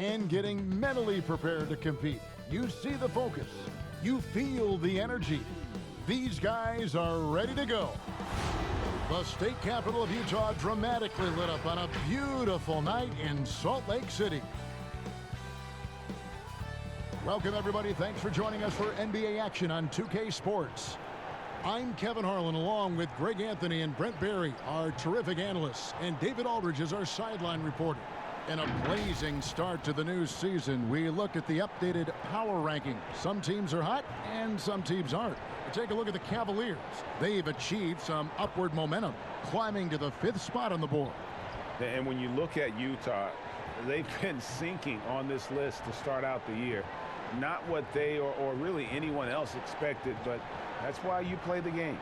and getting mentally prepared to compete. You see the focus. You feel the energy. These guys are ready to go. The state capital of Utah dramatically lit up on a beautiful night in Salt Lake City. Welcome, everybody. Thanks for joining us for NBA action on 2K Sports. I'm Kevin Harlan, along with Greg Anthony and Brent Barry, our terrific analysts, and David Aldridge is our sideline reporter. In a blazing start to the new season, we look at the updated power ranking. Some teams are hot and some teams aren't. Take a look at the Cavaliers. They've achieved some upward momentum, climbing to the 5th spot on the board. And when you look at Utah, they've been sinking on this list to start out the year. Not what they or really anyone else expected, but that's why you play the game.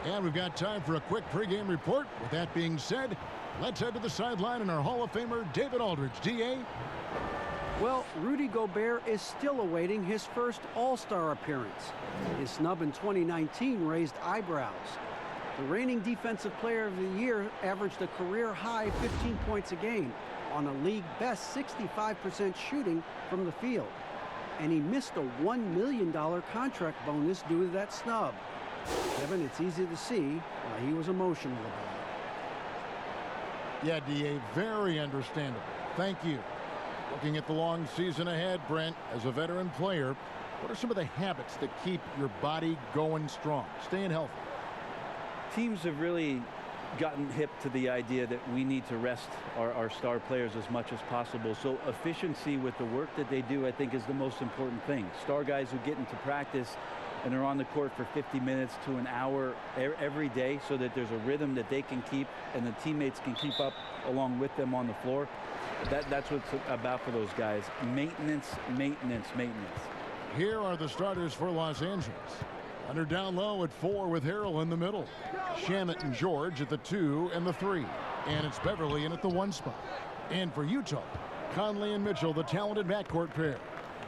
And we've got time for a quick pregame report. With that being said, let's head to the sideline and our Hall of Famer, David Aldridge. D.A.? Well, Rudy Gobert is still awaiting his first All-Star appearance. His snub in 2019 raised eyebrows. The reigning Defensive Player of the Year averaged a career-high 15 points a game on a league-best 65% shooting from the field. And he missed a $1 million contract bonus due to that snub. Kevin, it's easy to see why he was emotional about it. Yeah, D.A., very understandable. Thank you. Looking at the long season ahead, Brent, as a veteran player, what are some of the habits that keep your body going strong, staying healthy? Teams have really gotten hip to the idea that we need to rest our star players as much as possible. So efficiency with the work that they do, I think, is the most important thing. Star guys who get into practice and are on the court for 50 minutes to an hour every day so that there's a rhythm that they can keep and the teammates can keep up along with them on the floor. That's what it's about for those guys. Maintenance, maintenance, maintenance. Here are the starters for Los Angeles. Under down low at 4 with Harrell in the middle. Shamet and George at the 2 and the 3. And it's Beverly in at the 1 spot. And for Utah, Conley and Mitchell, the talented backcourt pair.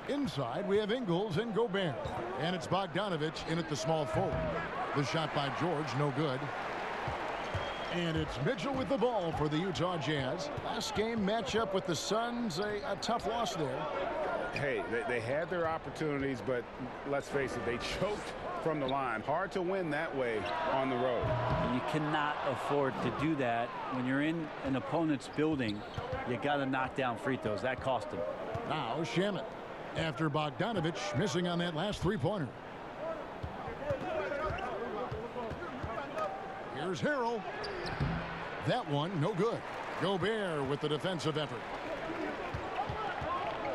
Inside, we have Ingles and Gobert. And it's Bogdanovich in at the small forward. The shot by George, no good. And it's Mitchell with the ball for the Utah Jazz. Last game matchup with the Suns, a tough loss there. Hey, they had their opportunities, but let's face it, they choked from the line. Hard to win that way on the road. You cannot afford to do that. When you're in an opponent's building, you got to knock down free throws. That cost them. Now Shamet, after Bogdanovich missing on that last three-pointer. Here's Harrell. That one, no good. Gobert with the defensive effort.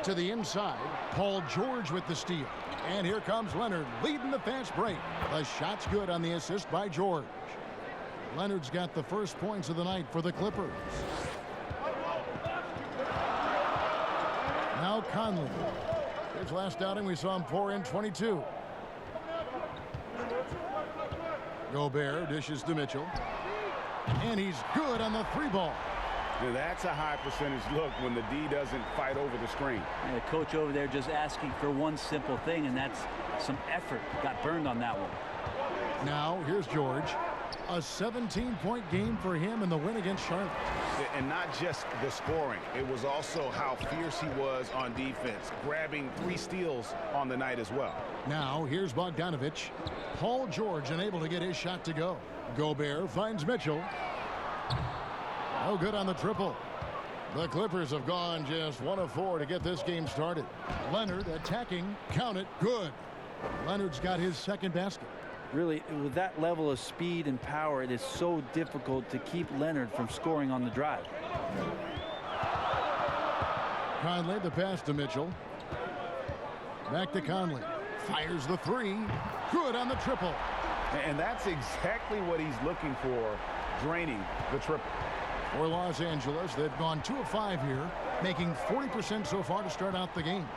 To the inside, Paul George with the steal. And here comes Leonard leading the fast break. The shot's good on the assist by George. Leonard's got the first points of the night for the Clippers. Now Conley. His last outing, we saw him pour in 22. Gobert dishes to Mitchell. And he's good on the 3-ball. Now that's a high percentage look when the D doesn't fight over the screen. And the coach over there just asking for one simple thing, and that's some effort. Got burned on that one. Now here's George. A 17-point game for him in the win against Charlotte. And not just the scoring. It was also how fierce he was on defense, grabbing 3 steals on the night as well. Now here's Bogdanovich. Paul George unable to get his shot to go. Gobert finds Mitchell. No good on the triple. The Clippers have gone just 1 of 4 to get this game started. Leonard attacking. Count it. Good. Leonard's got his second basket. Really, with that level of speed and power, it is so difficult to keep Leonard from scoring on the drive. Conley, the pass to Mitchell. Back to Conley. Fires the 3. Good on the triple. And that's exactly what he's looking for, draining the triple. For Los Angeles, they've gone 2 of 5 here, making 40% so far to start out the game.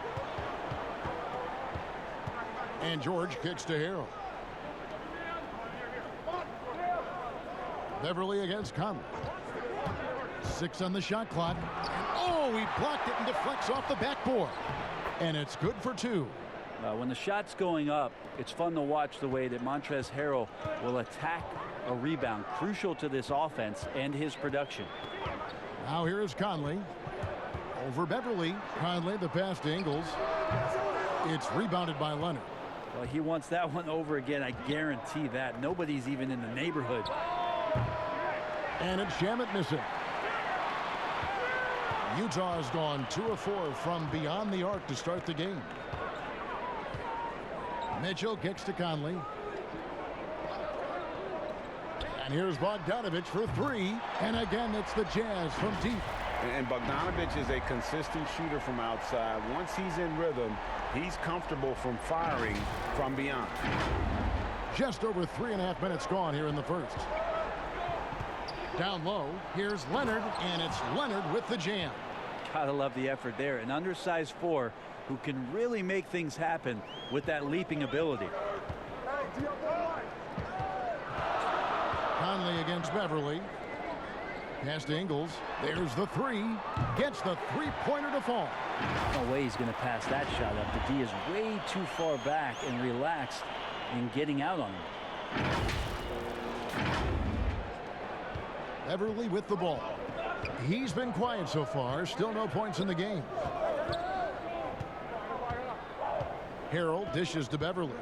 And George kicks to Harrell. Beverly against Conley. 6 on the shot clock. Oh, he blocked it and deflects off the backboard. And it's good for 2. When the shot's going up, it's fun to watch the way that Montrezl Harrell will attack a rebound, crucial to this offense and his production. Now here is Conley. Over Beverly. Conley, the pass to Ingles. It's rebounded by Leonard. Well, he wants that one over again. I guarantee that. Nobody's even in the neighborhood. And it's Shamet missing. Utah has gone 2 of 4 from beyond the arc to start the game. Mitchell kicks to Conley. And here's Bogdanovich for 3. And again, it's the Jazz from deep. And Bogdanovich is a consistent shooter from outside. Once he's in rhythm, he's comfortable from firing from beyond. Just over 3.5 minutes gone here in the first. Down low, here's Leonard, and it's Leonard with the jam. Gotta love the effort there. An undersized 4 who can really make things happen with that leaping ability. Conley against Beverly. Pass to Ingles. There's the 3. Gets the three-pointer to fall. No way he's going to pass that shot up. The D is way too far back and relaxed in getting out on him. Beverly with the ball. He's been quiet so far. Still no points in the game. Harrell dishes to Beverly.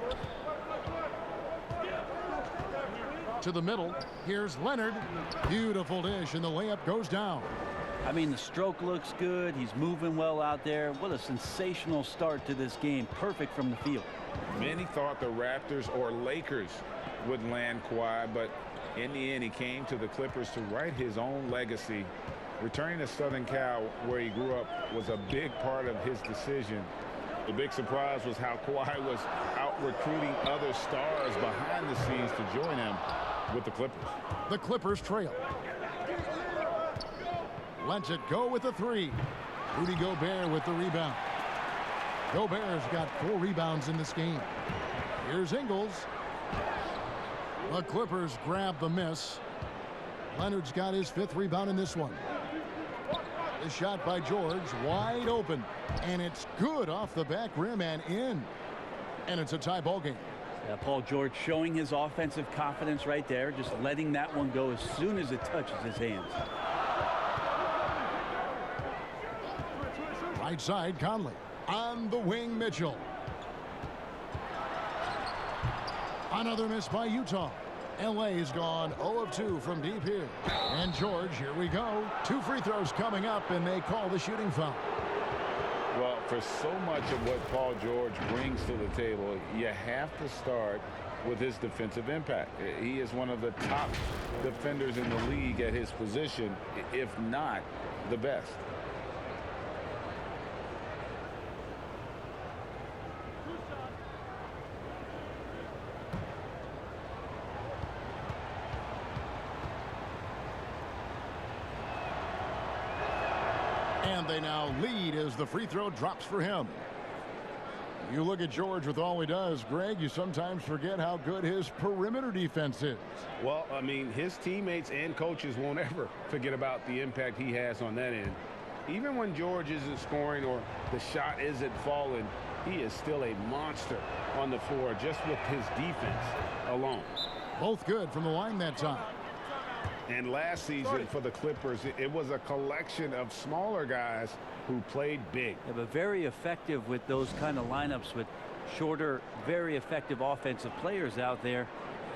To the middle. Here's Leonard. Beautiful dish, and the layup goes down. I mean, the stroke looks good. He's moving well out there. What a sensational start to this game. Perfect from the field. Many thought the Raptors or Lakers would land Kawhi, but in the end, he came to the Clippers to write his own legacy. Returning to Southern Cal, where he grew up, was a big part of his decision. The big surprise was how Kawhi was out recruiting other stars behind the scenes to join him with the Clippers. The Clippers trail. Lets it go with the 3. Rudy Gobert with the rebound. Gobert's got 4 rebounds in this game. Here's Ingles. The Clippers grab the miss. Leonard's got his 5th rebound in this one. The shot by George, wide open, and it's good off the back rim and in. And it's a tie ball game. Yeah, Paul George showing his offensive confidence right there, just letting that one go as soon as it touches his hands. Right side, Conley. On the wing, Mitchell. Another miss by Utah. LA's gone 0 of 2 from deep here. And George, here we go. 2 free throws coming up, and they call the shooting foul. Well, for so much of what Paul George brings to the table, you have to start with his defensive impact. He is one of the top defenders in the league at his position, if not the best. And they now lead as the free throw drops for him. You look at George with all he does, Greg, you sometimes forget how good his perimeter defense is. Well, I mean, his teammates and coaches won't ever forget about the impact he has on that end. Even when George isn't scoring or the shot isn't falling, he is still a monster on the floor just with his defense alone. Both good from the line that time. And last season for the Clippers, it was a collection of smaller guys who played big. Yeah, but very effective with those kind of lineups with shorter, very effective offensive players out there.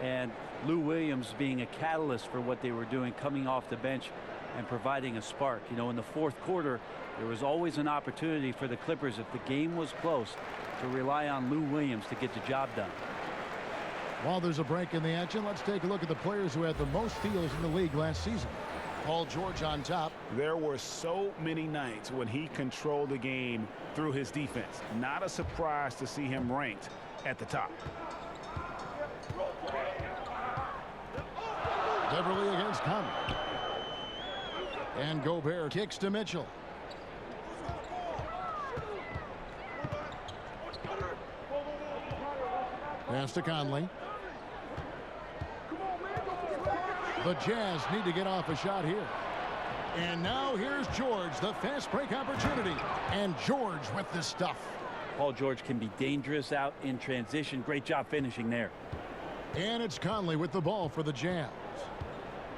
And Lou Williams being a catalyst for what they were doing, coming off the bench and providing a spark. You know, in the 4th quarter, there was always an opportunity for the Clippers, if the game was close, to rely on Lou Williams to get the job done. While there's a break in the action, let's take a look at the players who had the most steals in the league last season. Paul George on top. There were so many nights when he controlled the game through his defense. Not a surprise to see him ranked at the top. Beverly against Conley. And Gobert kicks to Mitchell. Pass to Conley. The Jazz need to get off a shot here. And now here's George, the fast break opportunity. And George with the stuff. Paul George can be dangerous out in transition. Great job finishing there. And it's Conley with the ball for the Jazz.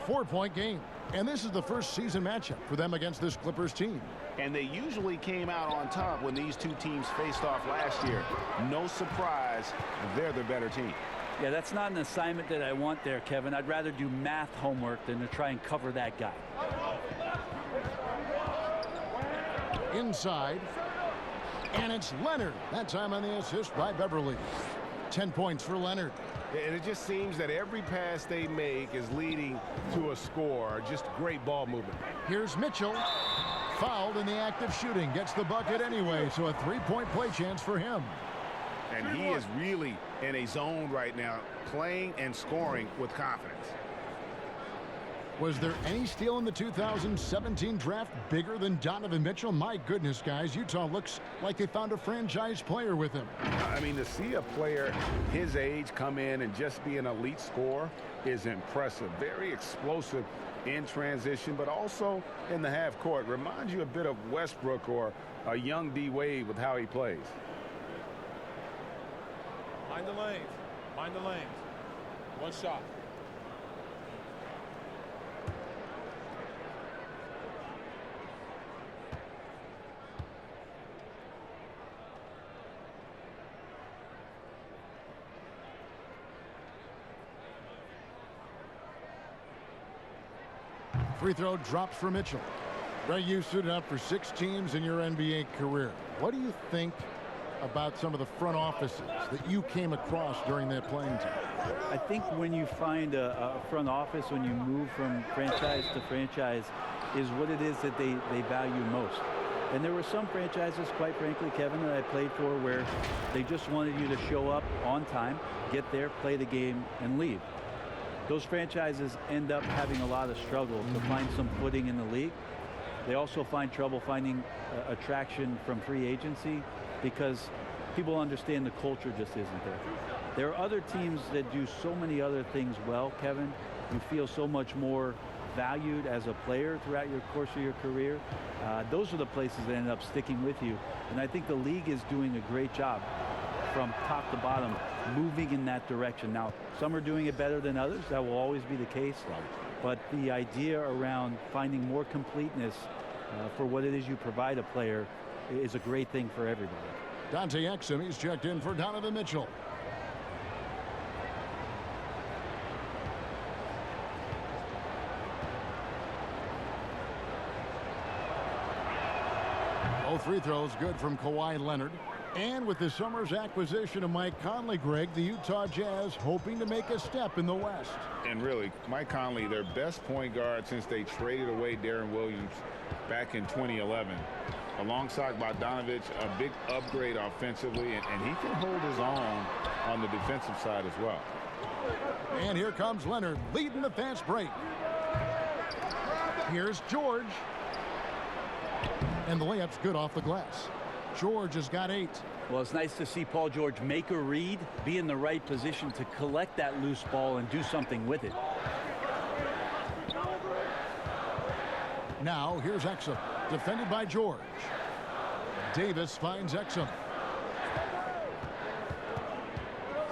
4-point game. And this is the first season matchup for them against this Clippers team. And they usually came out on top when these two teams faced off last year. No surprise, they're the better team. Yeah, that's not an assignment that I want there, Kevin. I'd rather do math homework than to try and cover that guy. Inside. And it's Leonard. That time on the assist by Beverly. 10 points for Leonard. And it just seems that every pass they make is leading to a score. Just great ball movement. Here's Mitchell. Fouled in the act of shooting. Gets the bucket anyway, so a three-point play chance for him. And he is really in a zone right now, playing and scoring with confidence. Was there any steal in the 2017 draft bigger than Donovan Mitchell? My goodness, guys, Utah looks like they found a franchise player with him. I mean, to see a player his age come in and just be an elite scorer is impressive. Very explosive in transition, but also in the half court. Reminds you a bit of Westbrook or a young D-Wade with how he plays. Mind the lanes. Mind the lanes. One shot. Free throw drops for Mitchell. Greg, you suited up for 6 teams in your NBA career. What do you think about some of the front offices that you came across during that playing time? I think when you find a front office, when you move from franchise to franchise, is what it is that they value most. And there were some franchises, quite frankly, Kevin, that I played for where they just wanted you to show up on time, get there, play the game, and leave. Those franchises end up having a lot of struggle to find some footing in the league. They also find trouble finding attraction from free agency because people understand the culture just isn't there. There are other teams that do so many other things well, Kevin. You feel so much more valued as a player throughout your course of your career. Those are the places that end up sticking with you. And I think the league is doing a great job from top to bottom, moving in that direction. Now, some are doing it better than others. That will always be the case. But the idea around finding more completeness for what it is you provide a player is a great thing for everybody. Dante Exum, he's checked in for Donovan Mitchell. Both free throws good from Kawhi Leonard. And with the summer's acquisition of Mike Conley, Greg, the Utah Jazz hoping to make a step in the West. And really, Mike Conley, their best point guard since they traded away Darren Williams back in 2011. Alongside Bogdanovich, a big upgrade offensively, and he can hold his own on the defensive side as well. And here comes Leonard leading the fast break. Here's George. And the layup's good off the glass. George has got 8. Well, it's nice to see Paul George make a read, be in the right position to collect that loose ball and do something with it. Now, here's Exum, defended by George. Davis finds Exum.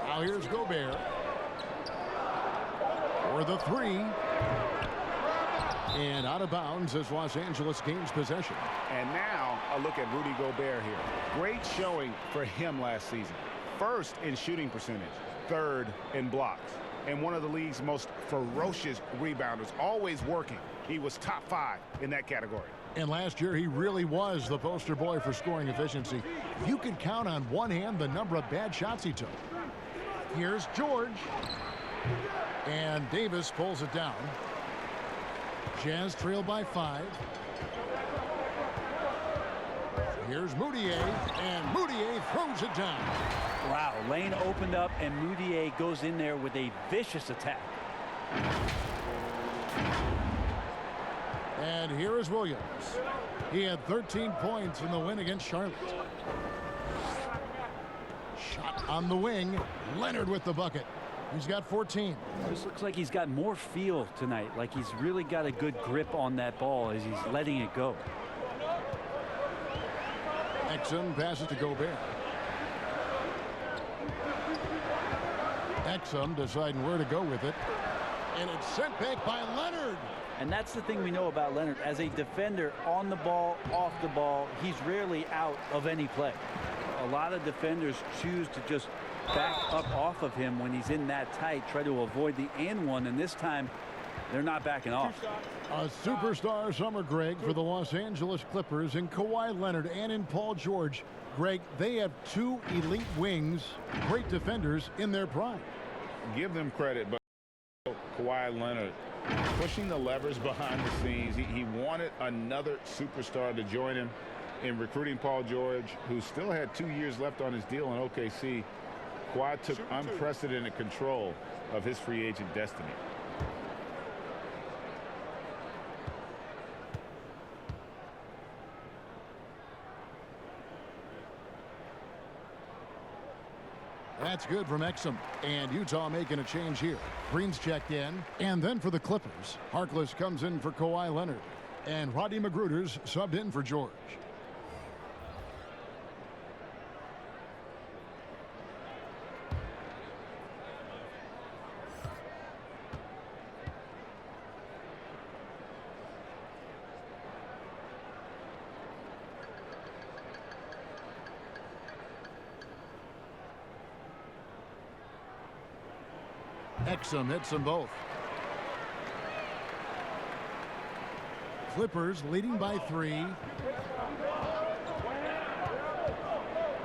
Now here's Gobert. For the 3. And out of bounds as Los Angeles gains possession. And now a look at Rudy Gobert here. Great showing for him last season. First in shooting percentage, 3rd in blocks, and one of the league's most ferocious rebounders, always working. He was top 5 in that category. And last year, he really was the poster boy for scoring efficiency. You can count on one hand the number of bad shots he took. Here's George. And Davis pulls it down. Jazz trail by 5. Here's Moutier, and Moutier throws it down. Wow, lane opened up, and Moutier goes in there with a vicious attack. And here is Williams. He had 13 points in the win against Charlotte. Shot on the wing. Leonard with the bucket. He's got 14. This looks like he's got more feel tonight, like he's really got a good grip on that ball as he's letting it go. Exum passes to Gobert. Exum deciding where to go with it. And it's sent back by Leonard. And that's the thing we know about Leonard. As a defender, on the ball, off the ball, he's rarely out of any play. A lot of defenders choose to just back up off of him when he's in that tight, try to avoid the and one, and this time they're not backing off. A superstar summer, Greg, for the Los Angeles Clippers in Kawhi Leonard and in Paul George. Greg, they have two elite wings, great defenders in their prime. Give them credit, but Kawhi Leonard pushing the levers behind the scenes. He wanted another superstar to join him in recruiting Paul George, who still had 2 years left on his deal in OKC. Kawhi took unprecedented control of his free agent destiny. That's good from Exum. And Utah making a change here. Green's checked in. And then for the Clippers, Harkless comes in for Kawhi Leonard. And Rodney McGruder's subbed in for George. Exum hits them both. Clippers leading by 3.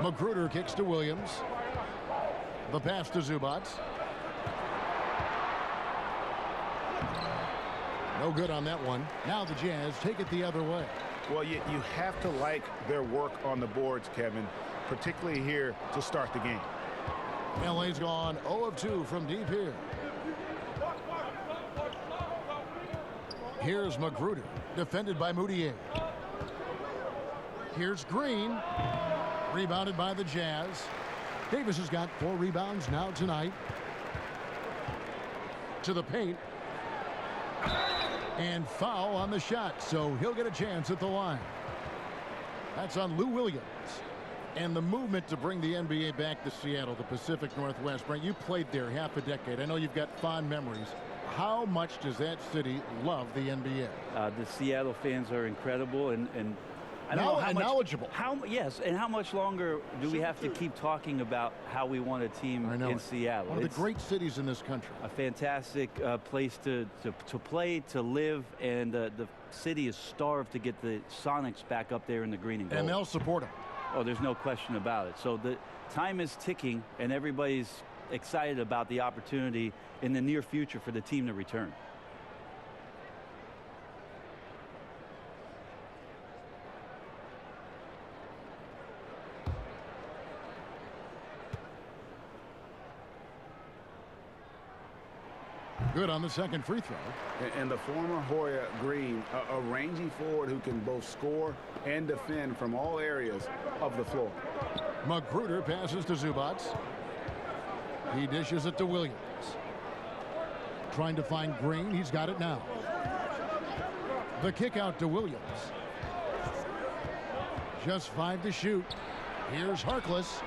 Magruder kicks to Williams. The pass to Zubac. No good on that one. Now the Jazz take it the other way. Well, you have to like their work on the boards, Kevin, particularly here to start the game. LA's gone 0 of 2 from deep here. Here's Magruder, defended by Moutier. Here's Green, rebounded by the Jazz. Davis has got 4 rebounds now tonight. To the paint. And foul on the shot, so he'll get a chance at the line. That's on Lou Williams. And the movement to bring the NBA back to Seattle, the Pacific Northwest. Brent, you played there half a decade. I know you've got fond memories. How much does that city love the NBA? The Seattle fans are incredible, and I don't know how much, knowledgeable. Yes, and how much longer do we have to keep talking about how we want a team in Seattle? One of the great cities in this country. A fantastic place to play, to live, and the city is starved to get the Sonics back up there in the green and gold. And they'll support them. Oh, there's no question about it. So the time is ticking, and everybody's excited about the opportunity in the near future for the team to return. Good on the second free throw. And the former Hoya Green, a rangy forward who can both score and defend from all areas of the floor. Magruder passes to Zubac. He dishes it to Williams. Trying to find Green. He's got it now. The kick out to Williams. Just 5 to shoot. Here's Harkless.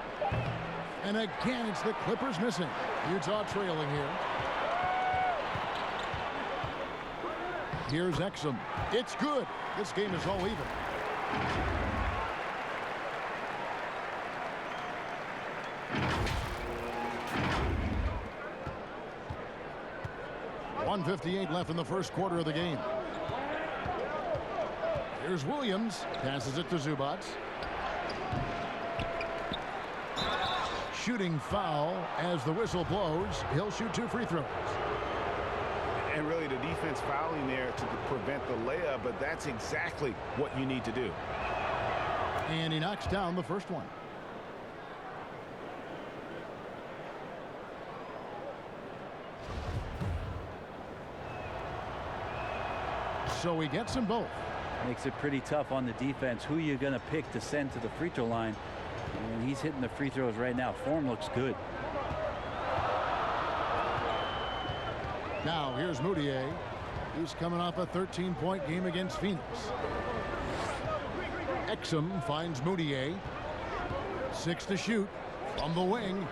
And again, it's the Clippers missing. Utah trailing here. Here's Exum. It's good. This game is all even. .158 left in the first quarter of the game. Here's Williams. Passes it to Zubac. Shooting foul as the whistle blows. He'll shoot 2 free throws. And really the defense fouling there to prevent the layup, but that's exactly what you need to do. And he knocks down the first one. So he gets them both. Makes it pretty tough on the defense. Who you're going to pick to send to the free throw line. And he's hitting the free throws right now. Form looks good. Now here's Moutier. He's coming off a 13-point game against Phoenix. Exum finds Moutier. 6 to shoot from the wing.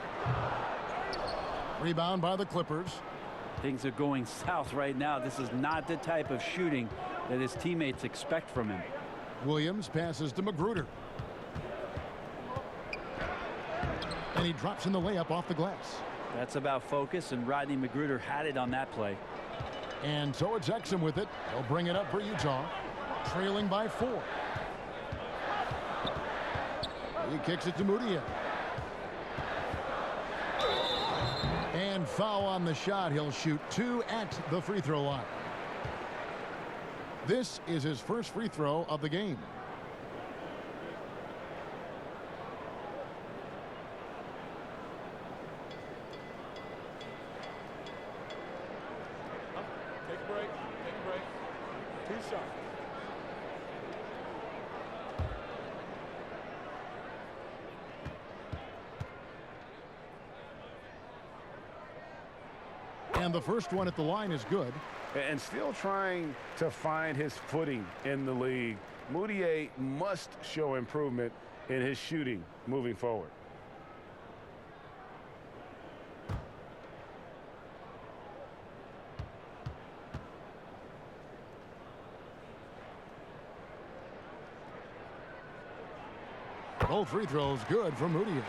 Rebound by the Clippers. Things are going south right now. This is not the type of shooting that his teammates expect from him. Williams passes to Magruder. And he drops in the layup off the glass. That's about focus, and Rodney Magruder had it on that play. And so it's Exum with it. They'll bring it up for Utah, trailing by 4. He kicks it to Moutier. And foul on the shot. He'll shoot 2 at the free throw line. This is his first free throw of the game. Take a break. Take a break. 2 shots. And the first one at the line is good. And still trying to find his footing in the league. Moutier must show improvement in his shooting moving forward. Both free throws good for Moutier.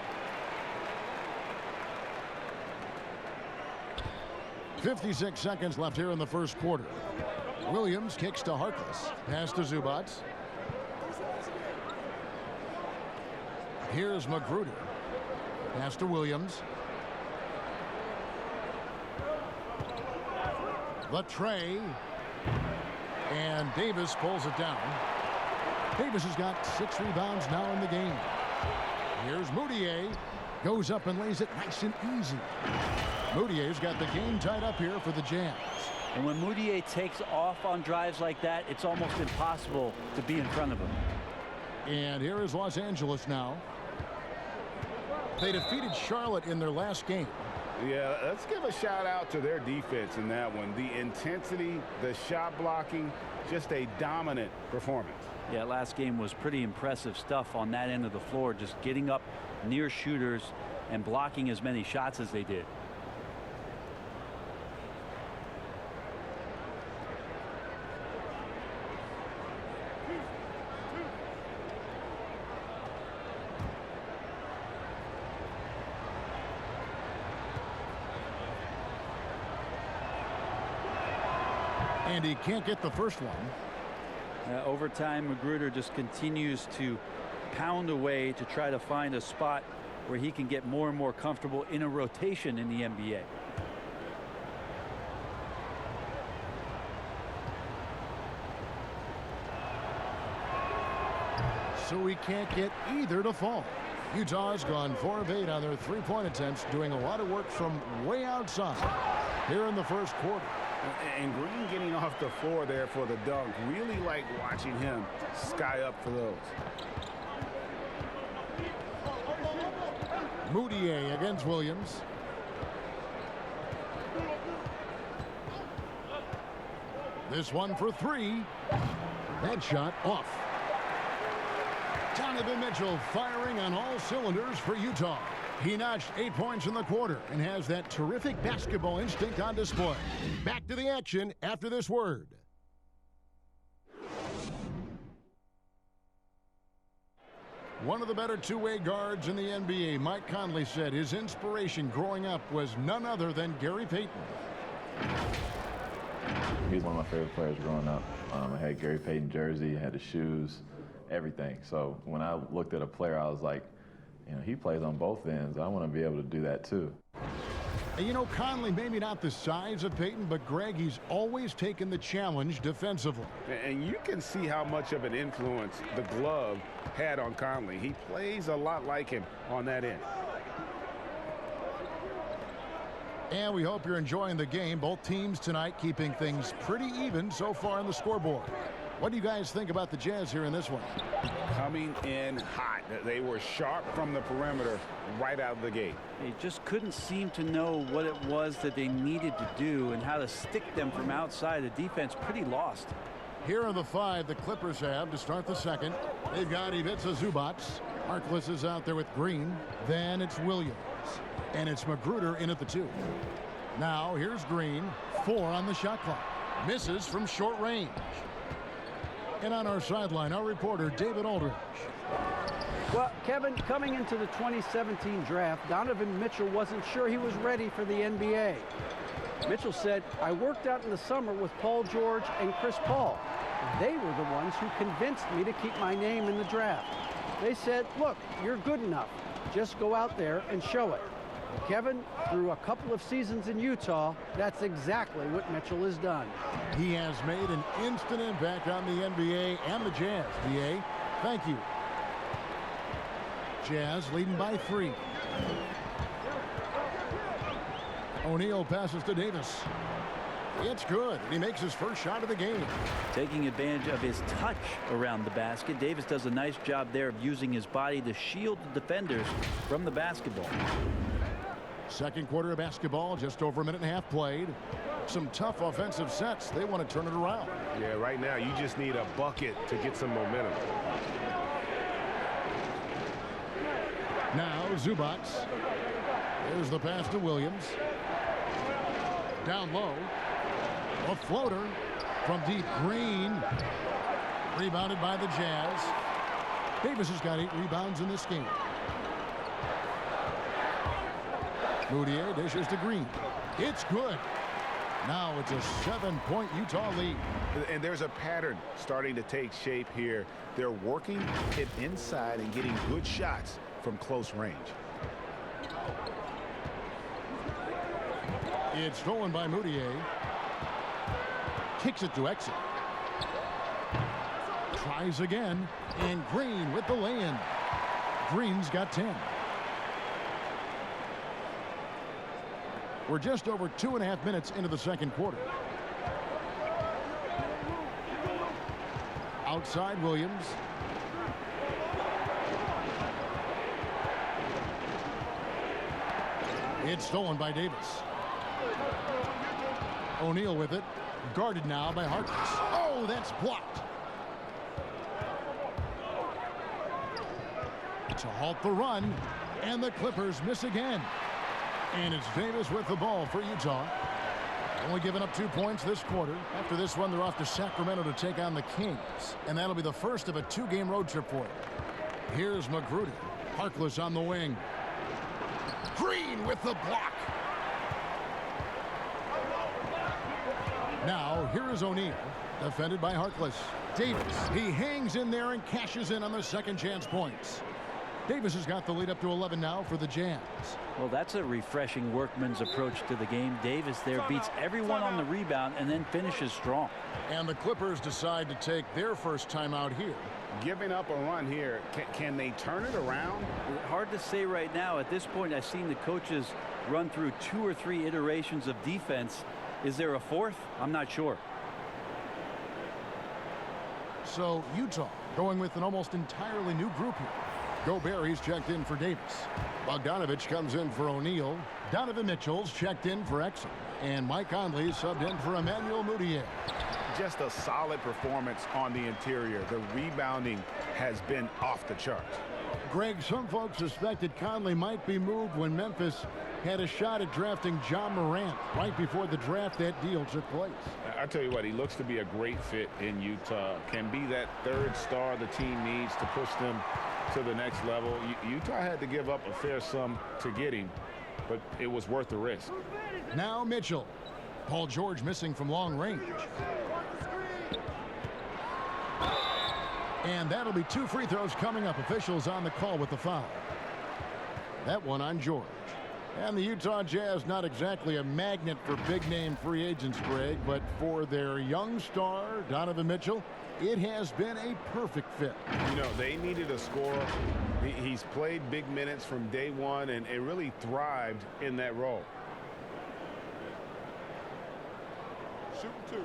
56 seconds left here in the first quarter. Williams kicks to Harkless. Pass to Zubac. Here's Magruder. Pass to Williams. The tray. And Davis pulls it down. Davis has got 6 rebounds now in the game. Here's Moutier. Goes up and lays it nice and easy. Moutier's got the game tied up here for the Jazz. And when Moutier takes off on drives like that, it's almost impossible to be in front of him. And here is Los Angeles now. They defeated Charlotte in their last game. Yeah, let's give a shout out to their defense in that one. The intensity, the shot blocking, just a dominant performance. Yeah, last game was pretty impressive stuff on that end of the floor, just getting up near shooters and blocking as many shots as they did. And he can't get the first one. Overtime, Magruder just continues to pound away to try to find a spot where he can get more and more comfortable in a rotation in the NBA. So he can't get either to fall. Utah's gone 4 of 8 on their 3-point attempts, doing a lot of work from way outside here in the first quarter. And Green getting off the floor there for the dunk. Really like watching him sky up for those. Moutier against Williams. This one for 3. That shot off. Donovan Mitchell firing on all cylinders for Utah. He notched 8 points in the quarter and has that terrific basketball instinct on display. Back to the action after this word. One of the better two-way guards in the NBA, Mike Conley, said his inspiration growing up was none other than Gary Payton. He's one of my favorite players growing up. I had Gary Payton jersey, had the shoes, everything. So when I looked at a player, I was like, you know, he plays on both ends. I want to be able to do that too. And you know, Conley, maybe not the size of Payton, but Greg, he's always taken the challenge defensively. And you can see how much of an influence the glove had on Conley. He plays a lot like him on that end. And we hope you're enjoying the game. Both teams tonight keeping things pretty even so far on the scoreboard. What do you guys think about the Jazz here in this one? Coming in hot. They were sharp from the perimeter right out of the gate. They just couldn't seem to know what it was that they needed to do and how to stick them from outside. The defense pretty lost. Here are the 5 the Clippers have to start the second. They've got Ivica Zubac. Harkless is out there with Green. Then it's Williams. And it's Magruder in at the 2. Now here's Green. 4 on the shot clock. Misses from short range. And on our sideline, our reporter, David Aldridge. Well, Kevin, coming into the 2017 draft, Donovan Mitchell wasn't sure he was ready for the NBA. Mitchell said, "I worked out in the summer with Paul George and Chris Paul. They were the ones who convinced me to keep my name in the draft. They said, look, you're good enough. Just go out there and show it." Kevin, through a couple of seasons in Utah, that's exactly what Mitchell has done. He has made an instant impact on the NBA and the Jazz. DA, thank you. Jazz leading by 3. O'Neal passes to Davis. It's good. He makes his first shot of the game. Taking advantage of his touch around the basket, Davis does a nice job there of using his body to shield the defenders from the basketball. Second quarter of basketball, just over a minute and a half played. Some tough offensive sets. They want to turn it around. Yeah, right now you just need a bucket to get some momentum. Now Zubac. There's the pass to Williams. Down low. A floater from deep. Green. Rebounded by the Jazz. Davis has got 8 rebounds in this game. Moutier dishes to Green. It's good. Now it's a 7-point Utah lead. And there's a pattern starting to take shape here. They're working it inside and getting good shots from close range. It's stolen by Moutier. Kicks it to Exit. Tries again. And Green with the lay-in. Green's got 10. We're just over 2.5 minutes into the second quarter. Outside Williams. It's stolen by Davis. O'Neal with it. Guarded now by Harkless. Oh, that's blocked. To halt the run. And the Clippers miss again. And it's Davis with the ball for Utah. Only giving up 2 points this quarter. After this one, they're off to Sacramento to take on the Kings. And that'll be the first of a 2-game road trip for them. Here's McGruder. Harkless on the wing. Green with the block. Now, here is O'Neal. Defended by Harkless. Davis. He hangs in there and cashes in on the second chance points. Davis has got the lead up to 11 now for the Jazz. Well, that's a refreshing workman's approach to the game. Davis there beats everyone on the rebound and then finishes strong. And the Clippers decide to take their first timeout here. Giving up a run here, can they turn it around? Hard to say right now. At this point, I've seen the coaches run through 2 or 3 iterations of defense. Is there a fourth? I'm not sure. So Utah going with an almost entirely new group here. Gobert, he's checked in for Davis. Bogdanovich comes in for O'Neal. Donovan Mitchell's checked in for Exum. And Mike Conley subbed in for Emmanuel Moutier. Just a solid performance on the interior. The rebounding has been off the charts. Greg, some folks suspected Conley might be moved when Memphis had a shot at drafting John Morant. Right before the draft, that deal took place. I tell you what, he looks to be a great fit in Utah. Can be that third star the team needs to push them to the next level. Utah had to give up a fair sum to get him, but it was worth the risk. Now Mitchell. Paul George missing from long range. And that'll be 2 free throws coming up. Officials on the call with the foul. That one on George. And the Utah Jazz, not exactly a magnet for big-name free agents, Greg, but for their young star, Donovan Mitchell, it has been a perfect fit. You know, they needed a scorer. He's played big minutes from day one and really thrived in that role. Shoot 2.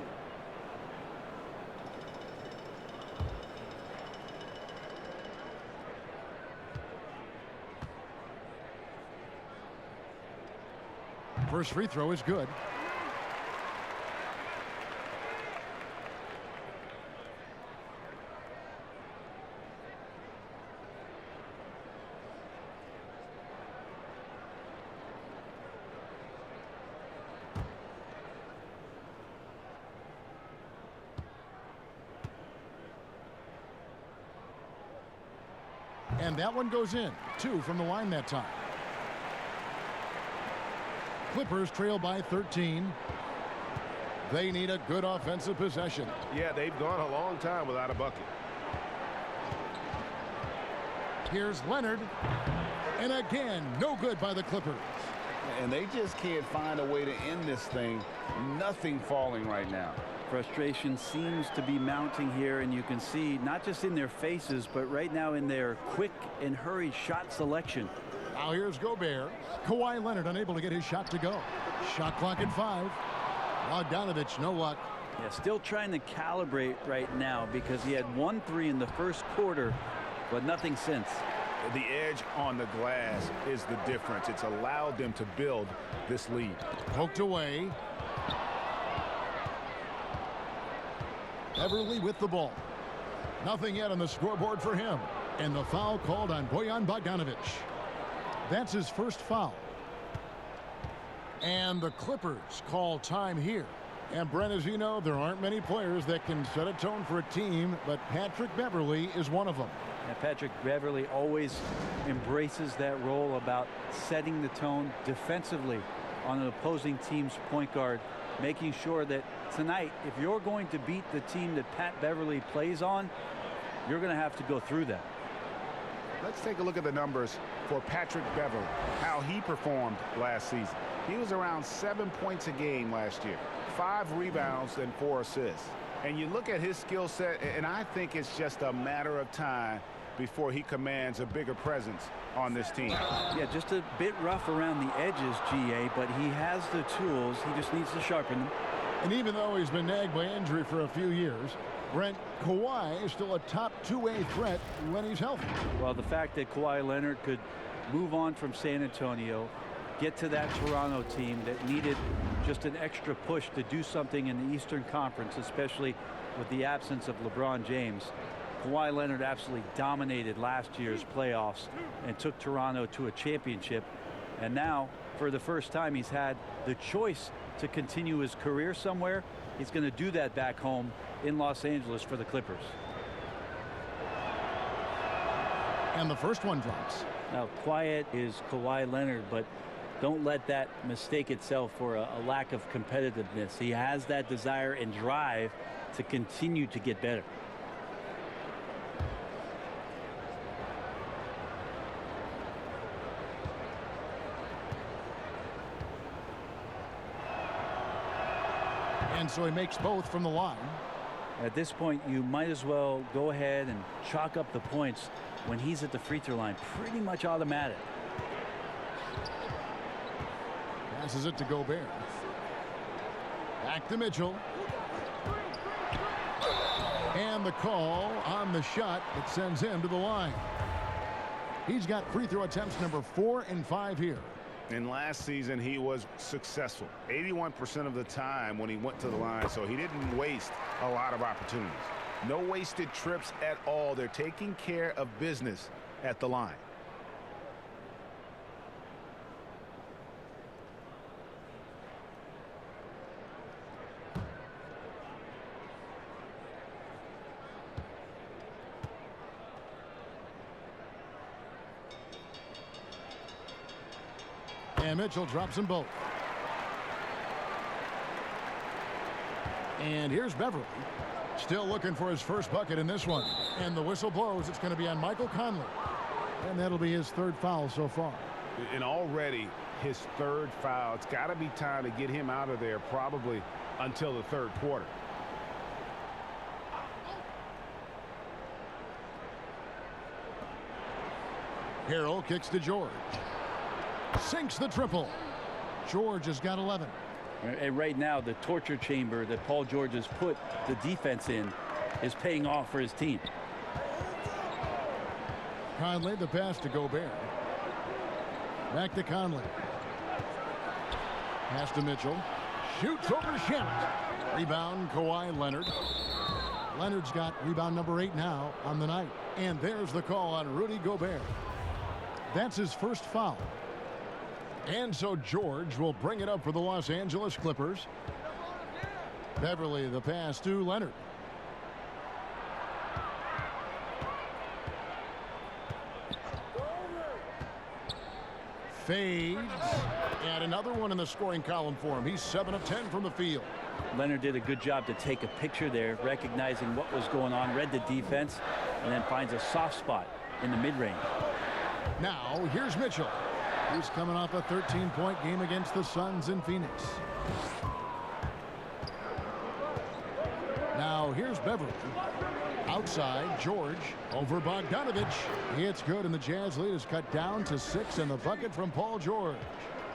First free throw is good. And that one goes in. 2 from the line that time. Clippers trail by 13. They need a good offensive possession. Yeah, they've gone a long time without a bucket. Here's Leonard. And again, no good by the Clippers. And they just can't find a way to end this thing. Nothing falling right now. Frustration seems to be mounting here, and you can see not just in their faces, but right now in their quick and hurried shot selection. Now here's Gobert. Kawhi Leonard unable to get his shot to go. Shot clock at 5. Bogdanovich, no luck. Yeah, still trying to calibrate right now because he had 1 3 in the first quarter, but nothing since. The edge on the glass is the difference. It's allowed them to build this lead. Poked away. Beverly with the ball. Nothing yet on the scoreboard for him. And the foul called on Bojan Bogdanovich. That's his first foul. And the Clippers call time here. And Brent, as you know, there aren't many players that can set a tone for a team, but Patrick Beverly is one of them. And Patrick Beverly always embraces that role about setting the tone defensively on an opposing team's point guard, making sure that tonight, if you're going to beat the team that Pat Beverly plays on, you're going to have to go through that. Let's take a look at the numbers for Patrick Beverly, how he performed last season. He was around 7 points a game last year, 5 rebounds and 4 assists. And you look at his skill set, and I think it's just a matter of time before he commands a bigger presence on this team. Yeah, just a bit rough around the edges, GA, but he has the tools. He just needs to sharpen them. And even though he's been nagged by injury for a few years, Brent, Kawhi is still a top two-way threat when he's healthy. Well, the fact that Kawhi Leonard could move on from San Antonio, get to that Toronto team that needed just an extra push to do something in the Eastern Conference, especially with the absence of LeBron James. Kawhi Leonard absolutely dominated last year's playoffs and took Toronto to a championship. And now, for the first time, he's had the choice to continue his career somewhere. He's going to do that back home in Los Angeles for the Clippers. And the first one drops. Now, quiet is Kawhi Leonard, but don't let that mistake itself for a lack of competitiveness. He has that desire and drive to continue to get better. And so he makes both from the line. At this point, you might as well go ahead and chalk up the points when he's at the free throw line. Pretty much automatic. Passes it to Gobert. Back to Mitchell. And the call on the shot that sends him to the line. He's got free throw attempts number 4 and 5 here. And last season, he was successful 81% of the time when he went to the line, so he didn't waste a lot of opportunities. No wasted trips at all. They're taking care of business at the line. And Mitchell drops them both. And here's Beverly. Still looking for his first bucket in this one. And the whistle blows. It's going to be on Michael Conley. And that'll be his 3rd foul so far. And already his 3rd foul. It's got to be time to get him out of there probably until the 3rd quarter. Harrell kicks to George. Sinks the triple. George has got 11. And right now, the torture chamber that Paul George has put the defense in is paying off for his team. Conley, the pass to Gobert. Back to Conley. Pass to Mitchell. Shoots over to Shamet. Rebound, Kawhi Leonard. Leonard's got rebound number 8 now on the night. And there's the call on Rudy Gobert. That's his first foul. And so George will bring it up for the Los Angeles Clippers. Beverly, the pass to Leonard. Fades. And another one in the scoring column for him. He's 7 of 10 from the field. Leonard did a good job to take a picture there, recognizing what was going on, read the defense, and then finds a soft spot in the mid-range. Now, here's Mitchell. He's coming off a 13-point game against the Suns in Phoenix. Now, here's Beverly. Outside, George over Bogdanovich. It's good, and the Jazz lead is cut down to 6, and the bucket from Paul George.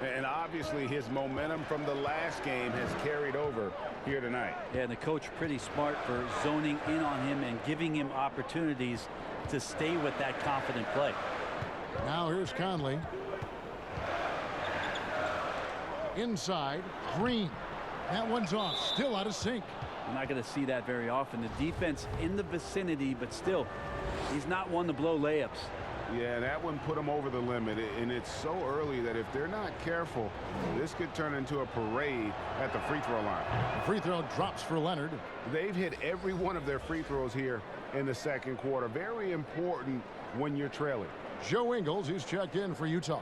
And obviously his momentum from the last game has carried over here tonight. Yeah, and the coach pretty smart for zoning in on him and giving him opportunities to stay with that confident play. Now here's Conley. Inside, Green. That one's off, still out of sync. You're not going to see that very often. The defense in the vicinity, but still, he's not one to blow layups. Yeah, that one put him over the limit, and it's so early that if they're not careful, this could turn into a parade at the free throw line. The free throw drops for Leonard. They've hit every one of their free throws here in the second quarter. Very important when you're trailing. Joe Ingles, who's checked in for Utah.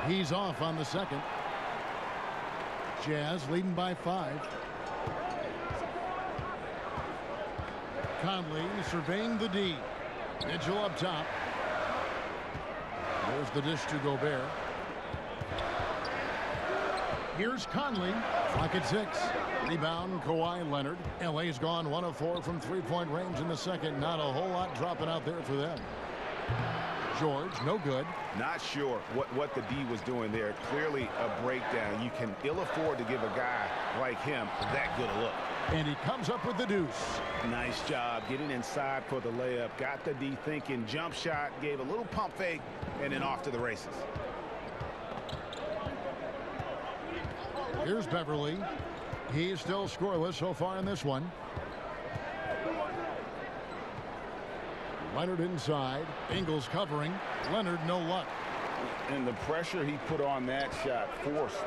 He's off on the second. Jazz leading by 5. Conley surveying the D. Mitchell up top. There's the dish to Gobert. Here's Conley. Clock at 6. Rebound, Kawhi Leonard. LA's gone 1 of 4 from three-point range in the second. Not a whole lot dropping out there for them. George, no good. Not sure what the D was doing there. Clearly a breakdown. You can ill afford to give a guy like him that good a look. And he comes up with the deuce. Nice job getting inside for the layup. Got the D thinking, jump shot, gave a little pump fake, and then off to the races. Here's Beverly. He's still scoreless so far in this one. Leonard inside. Ingles covering. Leonard no luck. And the pressure he put on that shot forced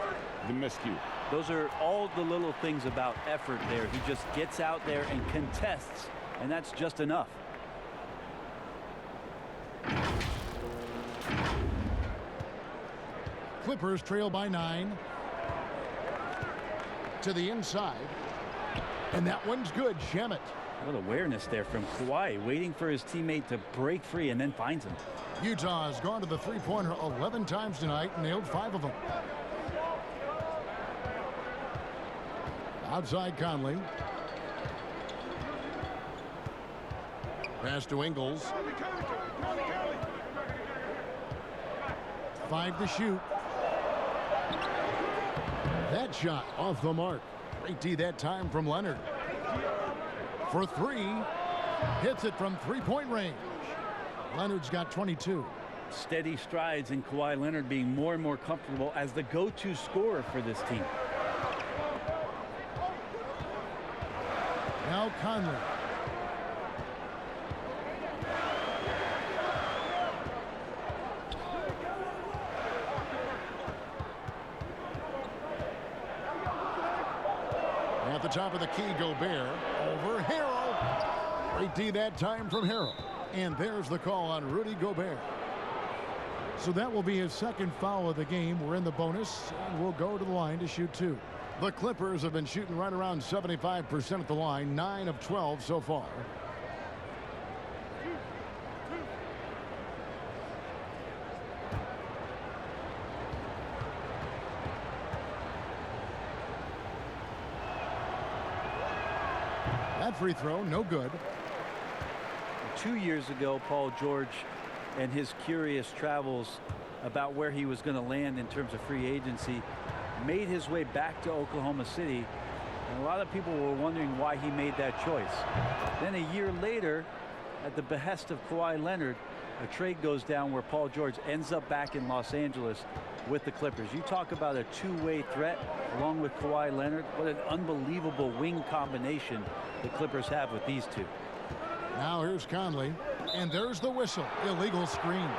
the miscue. Those are all the little things about effort there. He just gets out there and contests, and that's just enough. Clippers trail by 9. To the inside. And that one's good. Shamet. What awareness there from Kawhi, waiting for his teammate to break free and then finds him. Utah has gone to the three-pointer 11 times tonight and nailed 5 of them. Outside Conley. Pass to Ingles. 5 to shoot. That shot off the mark. Great D that time from Leonard. For 3. Hits it from three-point range. Leonard's got 22. Steady strides in Kawhi Leonard being more and more comfortable as the go-to scorer for this team. Now Conley. At the top of the key, Gobert over Harrell. Great D that time from Harrell. And there's the call on Rudy Gobert. So that will be his second foul of the game. We're in the bonus, and we'll go to the line to shoot 2. The Clippers have been shooting right around 75% at the line, 9 of 12 so far. That free throw, no good. 2 years ago, Paul George and his curious travels about where he was going to land in terms of free agency made his way back to Oklahoma City, and a lot of people were wondering why he made that choice. Then a year later, at the behest of Kawhi Leonard, a trade goes down where Paul George ends up back in Los Angeles with the Clippers. You talk about a two-way threat along with Kawhi Leonard. What an unbelievable wing combination the Clippers have with these two. Now here's Conley, and there's the whistle. Illegal screen.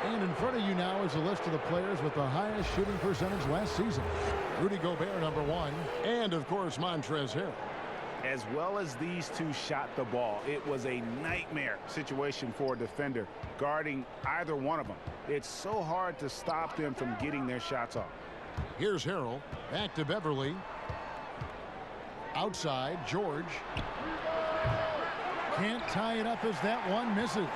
And in front of you now is a list of the players with the highest shooting percentage last season. Rudy Gobert, #1, and, of course, Montrezl Harrell. As well as these two shot the ball, it was a nightmare situation for a defender guarding either one of them. It's so hard to stop them from getting their shots off. Here's Harrell. Back to Beverly. Outside, George. Can't tie it up as that one misses.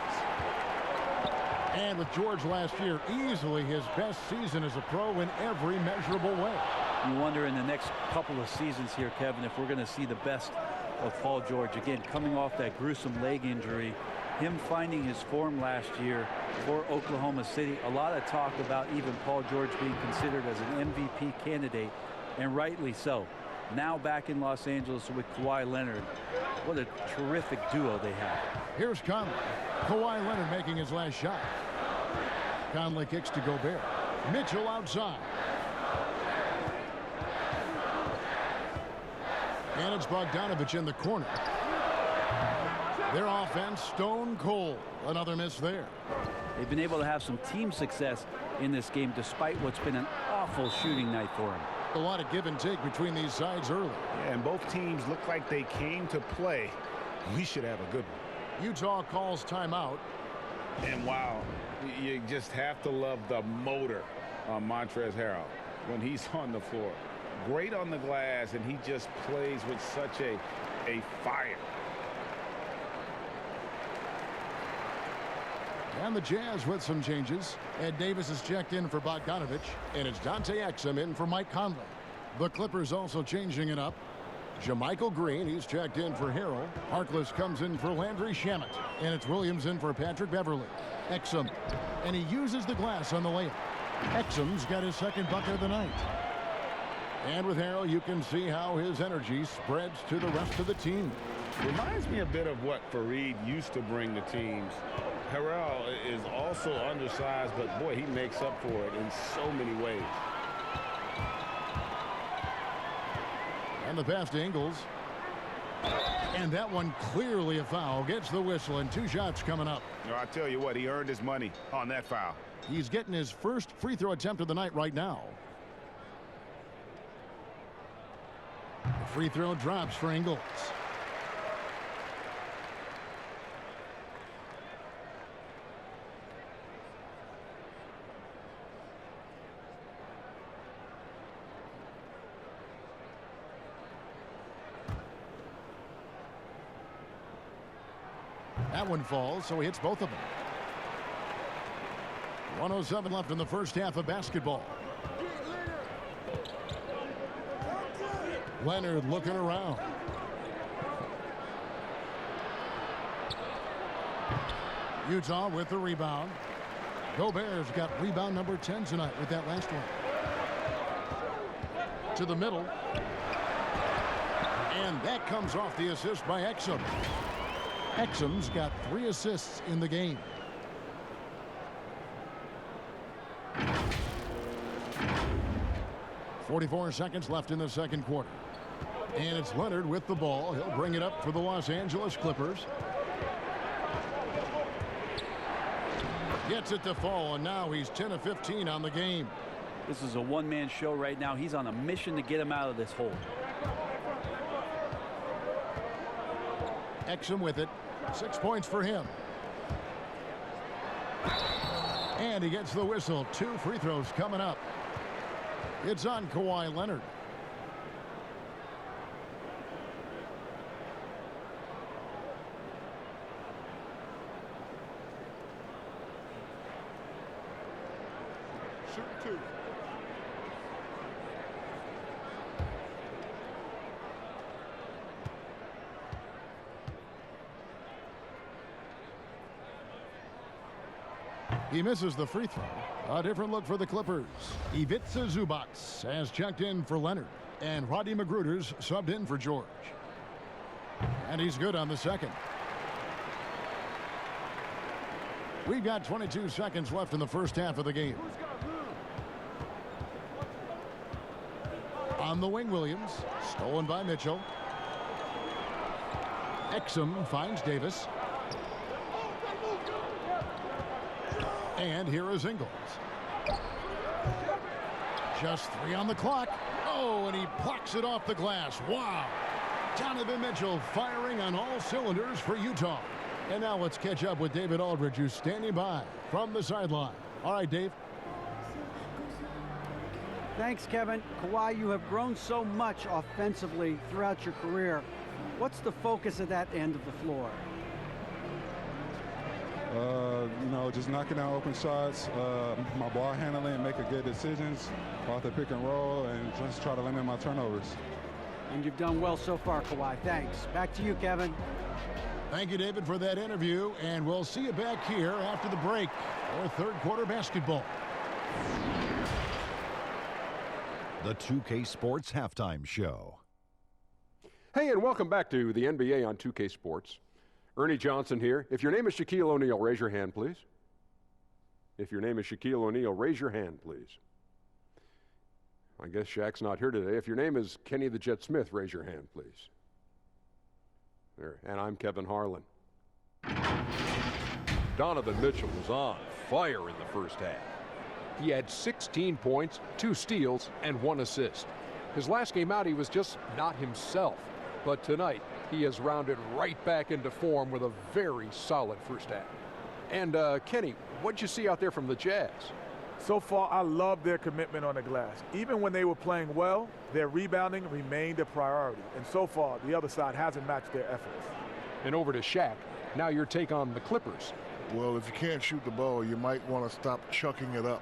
And with George last year, easily his best season as a pro in every measurable way. You wonder in the next couple of seasons here, Kevin, if we're going to see the best of Paul George. Again, coming off that gruesome leg injury, him finding his form last year for Oklahoma City. A lot of talk about even Paul George being considered as an MVP candidate, and rightly so. Now back in Los Angeles with Kawhi Leonard. What a terrific duo they have. Here's Conley. Kawhi Leonard making his last shot. Conley kicks to Gobert. Mitchell outside. And it's Bogdanovich in the corner. Their offense stone cold. Another miss there. They've been able to have some team success in this game despite what's been an awful shooting night for them. A lot of give and take between these sides early. Yeah, and both teams look like they came to play. We should have a good one. Utah calls timeout. And wow, you just have to love the motor on Montrezl Harrell when he's on the floor. Great on the glass, and he just plays with such a fire. And the Jazz with some changes. Ed Davis is checked in for Bogdanovich, and it's Dante Exum in for Mike Conley. The Clippers also changing it up. JaMychal Green, he's checked in for Harrell. Harkless comes in for Landry Shamet, and it's Williams in for Patrick Beverly. Exum, and he uses the glass on the layup. Exum's got his second bucket of the night. And with Harrell, you can see how his energy spreads to the rest of the team. Reminds me a bit of what Fareed used to bring to teams. Harrell is also undersized, but boy, he makes up for it in so many ways. And the pass to Ingles. And that one clearly a foul. Gets the whistle, and 2 shots coming up. No, I tell you what, he earned his money on that foul. He's getting his first free throw attempt of the night right now. The free throw drops for Ingles. That one falls, so he hits both of them. 1:07 left in the first half of basketball. Leonard looking around. Utah with the rebound. Gobert's got rebound number 10 tonight with that last one. To the middle. And that comes off the assist by Exum. Exum's got 3 assists in the game. .44 seconds left in the second quarter. And it's Leonard with the ball. He'll bring it up for the Los Angeles Clippers. Gets it to fall, and now he's 10 of 15 on the game. This is a one-man show right now. He's on a mission to get him out of this hole. Exum with it. 6 points for him. And he gets the whistle. 2 free throws coming up. It's on Kawhi Leonard. Shoot 2. He misses the free throw. A different look for the Clippers. Ivica Zubac has checked in for Leonard. And Rodney Magruder's subbed in for George. And he's good on the second. We've got 22 seconds left in the first half of the game. On the wing, Williams. Stolen by Mitchell. Exum finds Davis. And here is Ingles. Just 3 on the clock. Oh, and he plucks it off the glass. Wow. Donovan Mitchell firing on all cylinders for Utah. And now let's catch up with David Aldridge, who's standing by from the sideline. All right, Dave. Thanks, Kevin. Kawhi, you have grown so much offensively throughout your career. What's the focus of that end of the floor? Just knocking down open shots, my ball handling, making good decisions off the pick and roll, and just try to limit my turnovers. And you've done well so far, Kawhi. Thanks. Back to you, Kevin. Thank you, David, for that interview, and we'll see you back here after the break for third quarter basketball. The 2K Sports Halftime Show. Hey, and welcome back to the NBA on 2K Sports. Ernie Johnson here. If your name is Shaquille O'Neal, raise your hand, please. If your name is Shaquille O'Neal, raise your hand, please. I guess Shaq's not here today. If your name is Kenny the Jet Smith, raise your hand, please. There. And I'm Kevin Harlan. Donovan Mitchell was on fire in the first half. He had 16 points, 2 steals, and 1 assist. His last game out, he was just not himself. But tonight, he has rounded right back into form with a very solid first half. And Kenny, what'd you see out there from the Jazz? So far, I love their commitment on the glass. Even when they were playing well, their rebounding remained a priority. And so far, the other side hasn't matched their efforts. And over to Shaq. Now your take on the Clippers. Well, if you can't shoot the ball, you might want to stop chucking it up.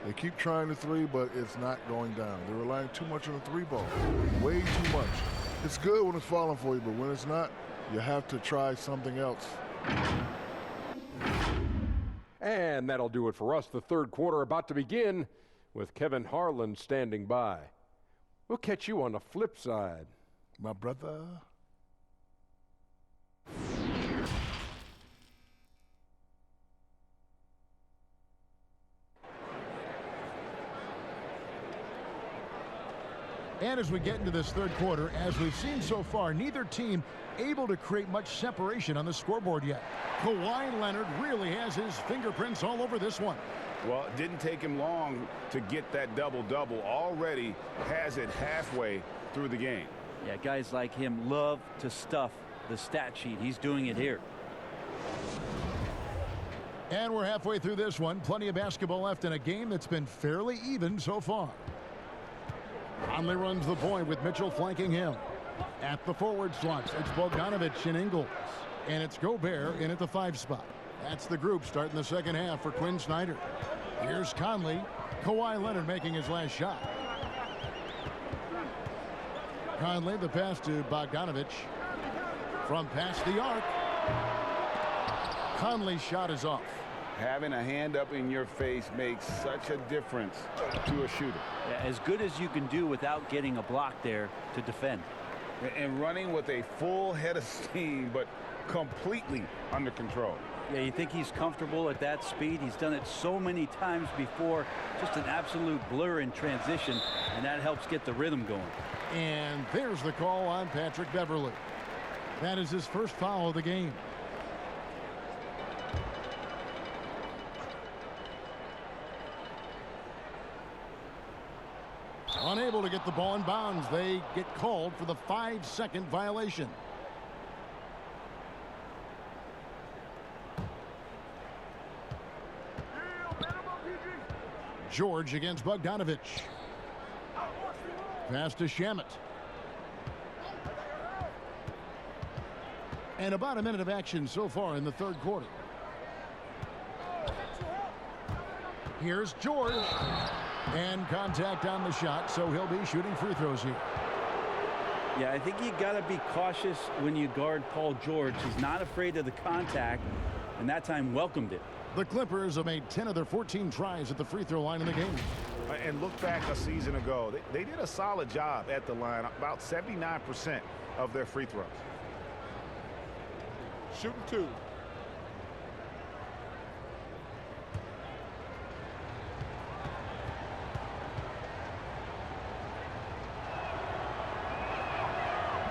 They keep trying the three, but it's not going down. They're relying too much on the three ball. Way too much. It's good when it's falling for you, but when it's not, you have to try something else. And that'll do it for us. The third quarter about to begin with Kevin Harlan standing by. We'll catch you on the flip side. My brother. And as we get into this third quarter, as we've seen so far, neither team able to create much separation on the scoreboard yet. Kawhi Leonard really has his fingerprints all over this one. Well, it didn't take him long to get that double-double. Already has it halfway through the game. Yeah, guys like him love to stuff the stat sheet. He's doing it here. And we're halfway through this one. Plenty of basketball left in a game that's been fairly even so far. Conley runs the point with Mitchell flanking him. At the forward slots, it's Bogdanovich and Ingles. And it's Gobert in at the 5 spot. That's the group starting the second half for Quinn Snyder. Here's Conley. Kawhi Leonard making his last shot. Conley, the pass to Bogdanovich. From past the arc. Conley's shot is off. Having a hand up in your face makes such a difference to a shooter. Yeah, as good as you can do without getting a block there to defend. And running with a full head of steam, but completely under control. Yeah, you think he's comfortable at that speed? He's done it so many times before. Just an absolute blur in transition, and that helps get the rhythm going. And there's the call on Patrick Beverley. That is his first foul of the game. Unable to get the ball in bounds. They get called for the 5-second violation. George against Bogdanovich. Pass to Shamet. And about a minute of action so far in the third quarter. Here's George. And contact on the shot, so he'll be shooting free throws here. Yeah, I think you got to be cautious when you guard Paul George. He's not afraid of the contact, and that time welcomed it. The Clippers have made 10 of their 14 tries at the free throw line in the game. And look back a season ago. They did a solid job at the line, about 79% of their free throws. Shooting 2.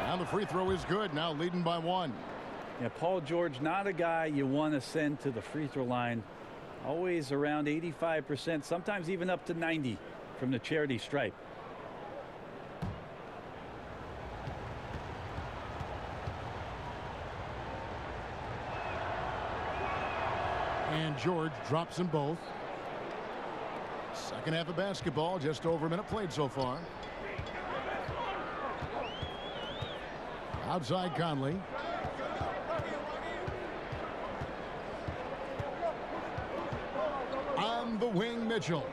Now the free throw is good, now leading by 1. Yeah, Paul George, not a guy you want to send to the free throw line Always around 85%, sometimes even up to 90 from the charity stripe. And George drops them both. Second half of basketball, just over a minute played so far. Outside Conley. On the wing, Mitchell.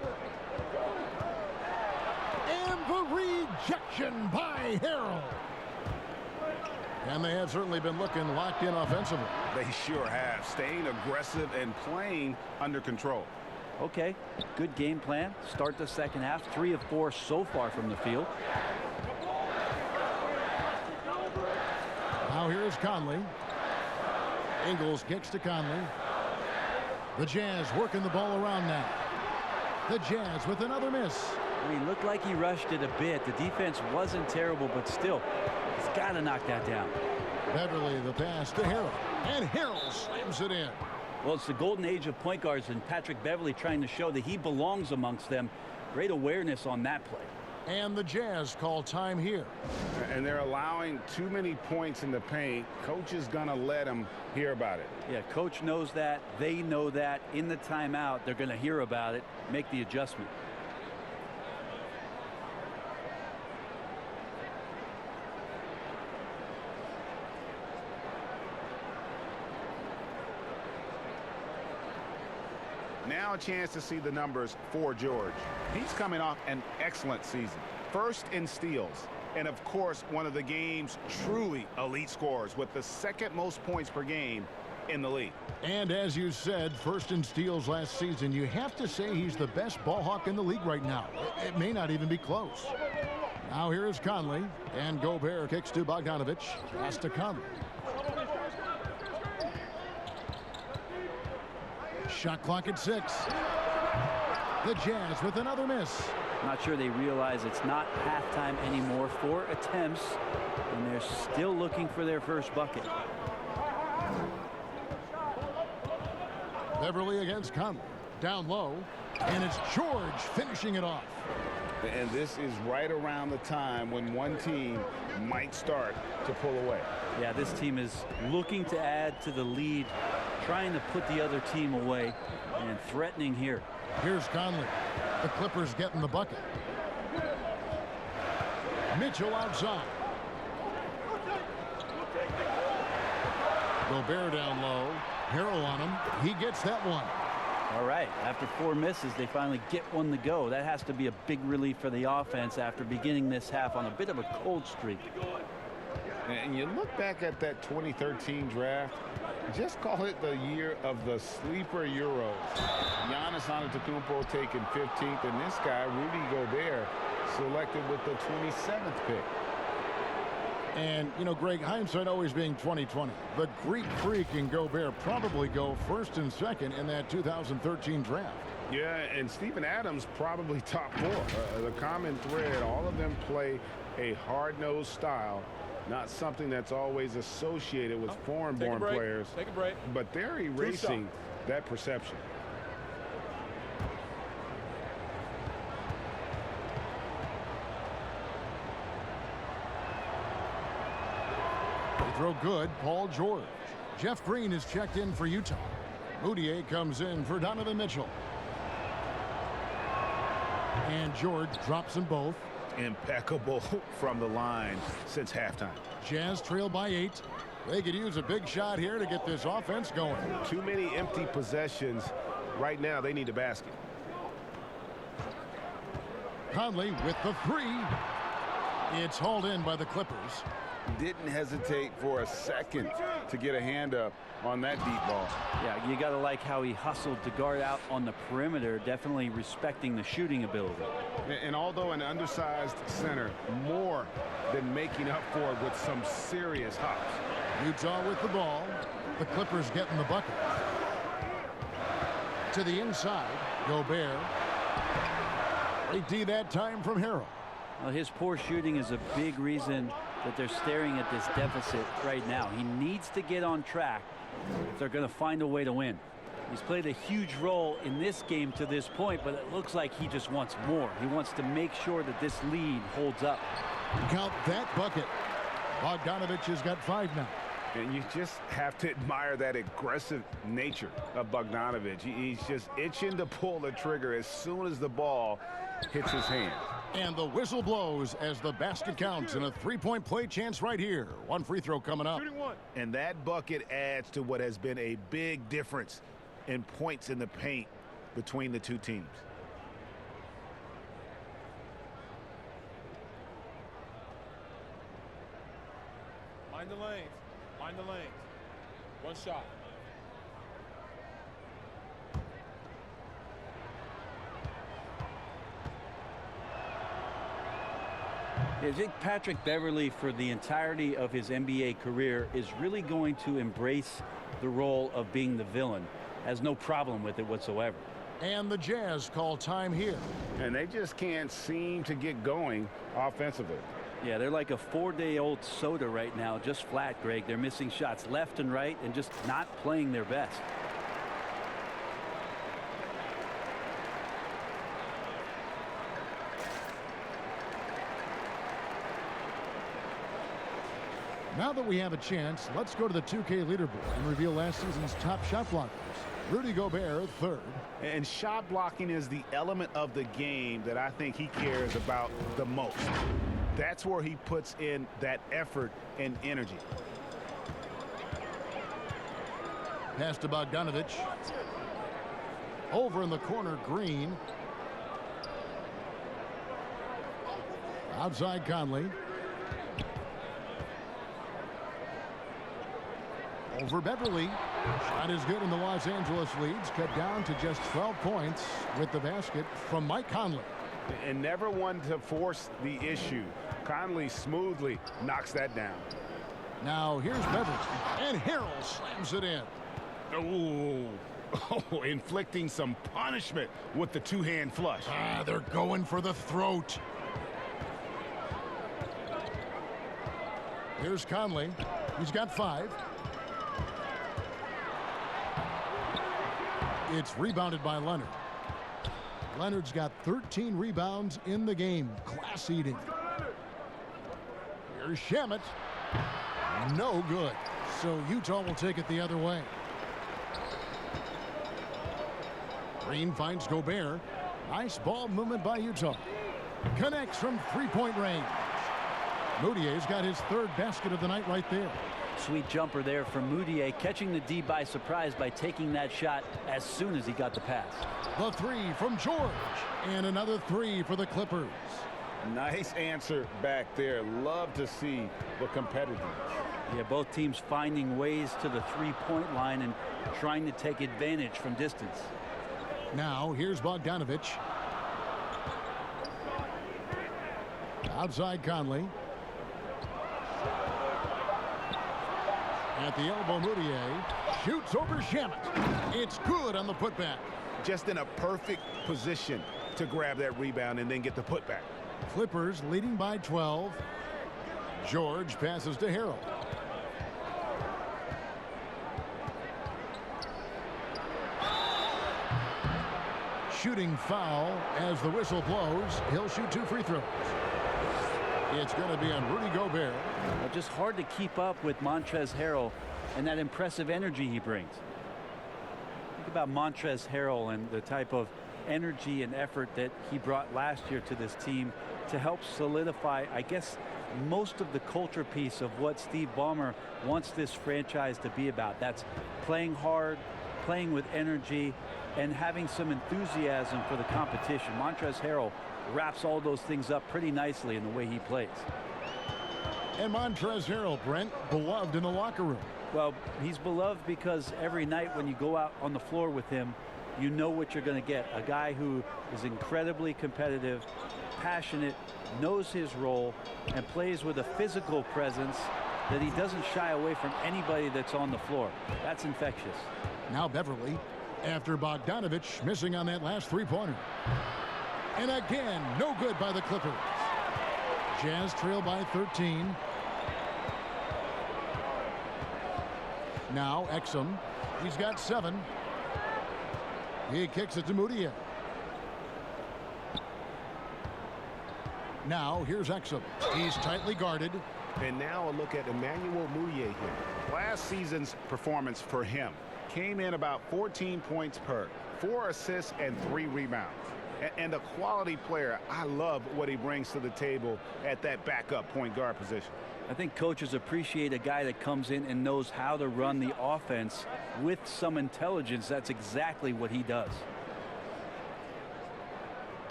And the rejection by Harrell. And they have certainly been looking locked in offensively. They sure have, staying aggressive and playing under control. Okay, good game plan. Start the second half. 3 of 4 so far from the field. Now here is Conley. Ingles kicks to Conley. The Jazz working the ball around now. The Jazz with another miss. He looked like he rushed it a bit. The defense wasn't terrible, but still, he's got to knock that down. Beverly the pass to Harrell. And Harrell slams it in. Well, it's the golden age of point guards, and Patrick Beverly trying to show that he belongs amongst them. Great awareness on that play. And the Jazz call time here. And they're allowing too many points in the paint. Coach is going to let them hear about it. Yeah, coach knows that. They know that. In the timeout, they're going to hear about it, make the adjustment. Now a chance to see the numbers for George. He's coming off an excellent season. First in steals. And of course, one of the game's truly elite scorers with the second most points per game in the league. And as you said, first in steals last season. You have to say he's the best ball hawk in the league right now. It may not even be close. Now here is Conley. And Gobert kicks to Bogdanovich. Pass to Conley. Shot clock at 6. The Jazz with another miss. Not sure they realize it's not halftime anymore. 4 attempts, and they're still looking for their first bucket. Beverly against Conley. Down low, and it's George finishing it off. And this is right around the time when one team might start to pull away. Yeah, this team is looking to add to the lead, trying to put the other team away, and threatening here. Here's Conley. The Clippers getting the bucket. Mitchell outside. Gobert down low. Harrell on him. He gets that one. All right, after 4 misses, they finally get one to go. That has to be a big relief for the offense after beginning this half on a bit of a cold streak. And you look back at that 2013 draft, just call it the year of the sleeper Euros. Giannis Antetokounmpo taken 15th, and this guy, Rudy Gobert, selected with the 27th pick. And, you know, Greg, hindsight always being 20/20. The Greek Freak and Gobert probably go first and second in that 2013 draft. Yeah, and Steven Adams probably top 4. The common thread, all of them play a hard-nosed style, not something that's always associated with foreign-born players. Take a break. But they're erasing that perception. Throw good, Paul George. Jeff Green is checked in for Utah. Moutier comes in for Donovan Mitchell. And George drops them both. Impeccable from the line since halftime. Jazz trail by 8. They could use a big shot here to get this offense going. Too many empty possessions. Right now, they need a basket. Conley with the 3. It's hauled in by the Clippers. Didn't hesitate for a second to get a hand up on that deep ball. Yeah, you got to like how he hustled to guard out on the perimeter, definitely respecting the shooting ability. And although an undersized center, more than making up for it with some serious hops. Utah with the ball. The Clippers getting the bucket. To the inside, Gobert. Great D that time from Harrell. Well, his poor shooting is a big reason that they're staring at this deficit right now. He needs to get on track if they're going to find a way to win. He's played a huge role in this game to this point, but it looks like he just wants more. He wants to make sure that this lead holds up. Count that bucket. Bogdanovich has got 5 now. And you just have to admire that aggressive nature of Bogdanovich. He's just itching to pull the trigger as soon as the ball hits his hand. And the whistle blows as the basket counts, and a 3-point play chance right here. 1 free throw coming up. And that bucket adds to what has been a big difference in points in the paint between the two teams. Mind the lanes. Mind the lanes. 1 shot. I think Patrick Beverley, for the entirety of his NBA career, is really going to embrace the role of being the villain. Has no problem with it whatsoever. And the Jazz call time here. And they just can't seem to get going offensively. Yeah, they're like a 4-day-old soda right now, just flat, Greg. They're missing shots left and right and just not playing their best. Now that we have a chance, let's go to the 2K leaderboard and reveal last season's top shot blockers. Rudy Gobert, 3rd. And shot blocking is the element of the game that I think he cares about the most. That's where he puts in that effort and energy. Pass to Bogdanovich. Over in the corner, Green. Outside Conley. Over Beverly. Shot is good, and the Los Angeles leads cut down to just 12 points with the basket from Mike Conley. And never one to force the issue. Conley smoothly knocks that down. Now here's Beverly, and Harrell slams it in. Oh, inflicting some punishment with the 2-hand flush. They're going for the throat. Here's Conley. He's got 5. It's rebounded by Leonard. Leonard's got 13 rebounds in the game. Class eating. Here's Shamet. No good. So Utah will take it the other way. Green finds Gobert. Nice ball movement by Utah. Connects from 3-point range. Moutier's got his 3rd basket of the night right there. Sweet jumper there from Moutier, catching the D by surprise by taking that shot as soon as he got the pass. The 3 from George, and another 3 for the Clippers. Nice answer back there. Love to see the competitiveness. Yeah, both teams finding ways to the 3-point line and trying to take advantage from distance. Now here's Bogdanovich. Outside Conley. At the elbow, Moutier shoots over Shamet. It's good on the putback. Just in a perfect position to grab that rebound and then get the putback. Clippers leading by 12. George passes to Harrell. Shooting foul as the whistle blows. He'll shoot 2 free throws. It's going to be on Rudy Gobert. Well, just hard to keep up with Montrezl Harrell and that impressive energy he brings. Think about Montrezl Harrell and the type of energy and effort that he brought last year to this team to help solidify, I guess, most of the culture piece of what Steve Ballmer wants this franchise to be about. That's playing hard, playing with energy, and having some enthusiasm for the competition. Montrezl Harrell wraps all those things up pretty nicely in the way he plays. And Montrezl Harrell, Brent, beloved in the locker room. Well, he's beloved because every night when you go out on the floor with him, you know what you're going to get. A guy who is incredibly competitive, passionate, knows his role, and plays with a physical presence that he doesn't shy away from anybody that's on the floor. That's infectious. Now Beverly, after Bogdanovich missing on that last 3-pointer. And again, no good by the Clippers. Jazz trail by 13. Now Exum. He's got 7. He kicks it to Moutier. Now here's Exum. He's tightly guarded. And now a look at Emmanuel Moutier here. Last season's performance for him came in about 14 points per, 4 assists and 3 rebounds. And a quality player. I love what he brings to the table at that backup point guard position. I think coaches appreciate a guy that comes in and knows how to run the offense with some intelligence. That's exactly what he does.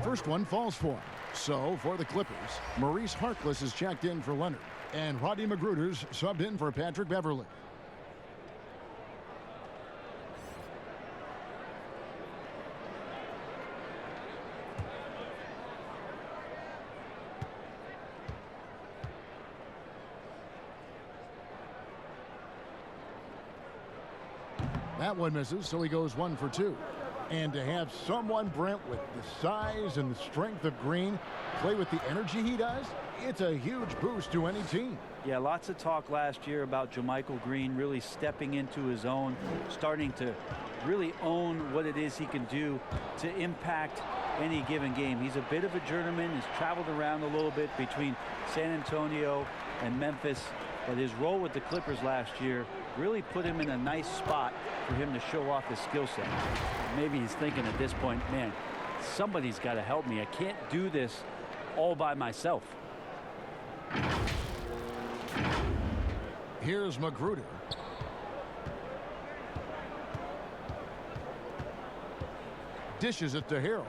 First one falls for him. So for the Clippers, Maurice Harkless is checked in for Leonard. And Rodney Magruder's subbed in for Patrick Beverly. That one misses, so he goes 1 for 2. And to have someone, Brent, with the size and the strength of Green play with the energy he does, it's a huge boost to any team. Yeah, lots of talk last year about JaMychal Green really stepping into his own, starting to really own what it is he can do to impact any given game. He's a bit of a journeyman. He's traveled around a little bit between San Antonio and Memphis, but his role with the Clippers last year really put him in a nice spot for him to show off his skill set. Maybe he's thinking at this point, man, somebody's got to help me. I can't do this all by myself. Here's Magruder. Dishes it to Harrell.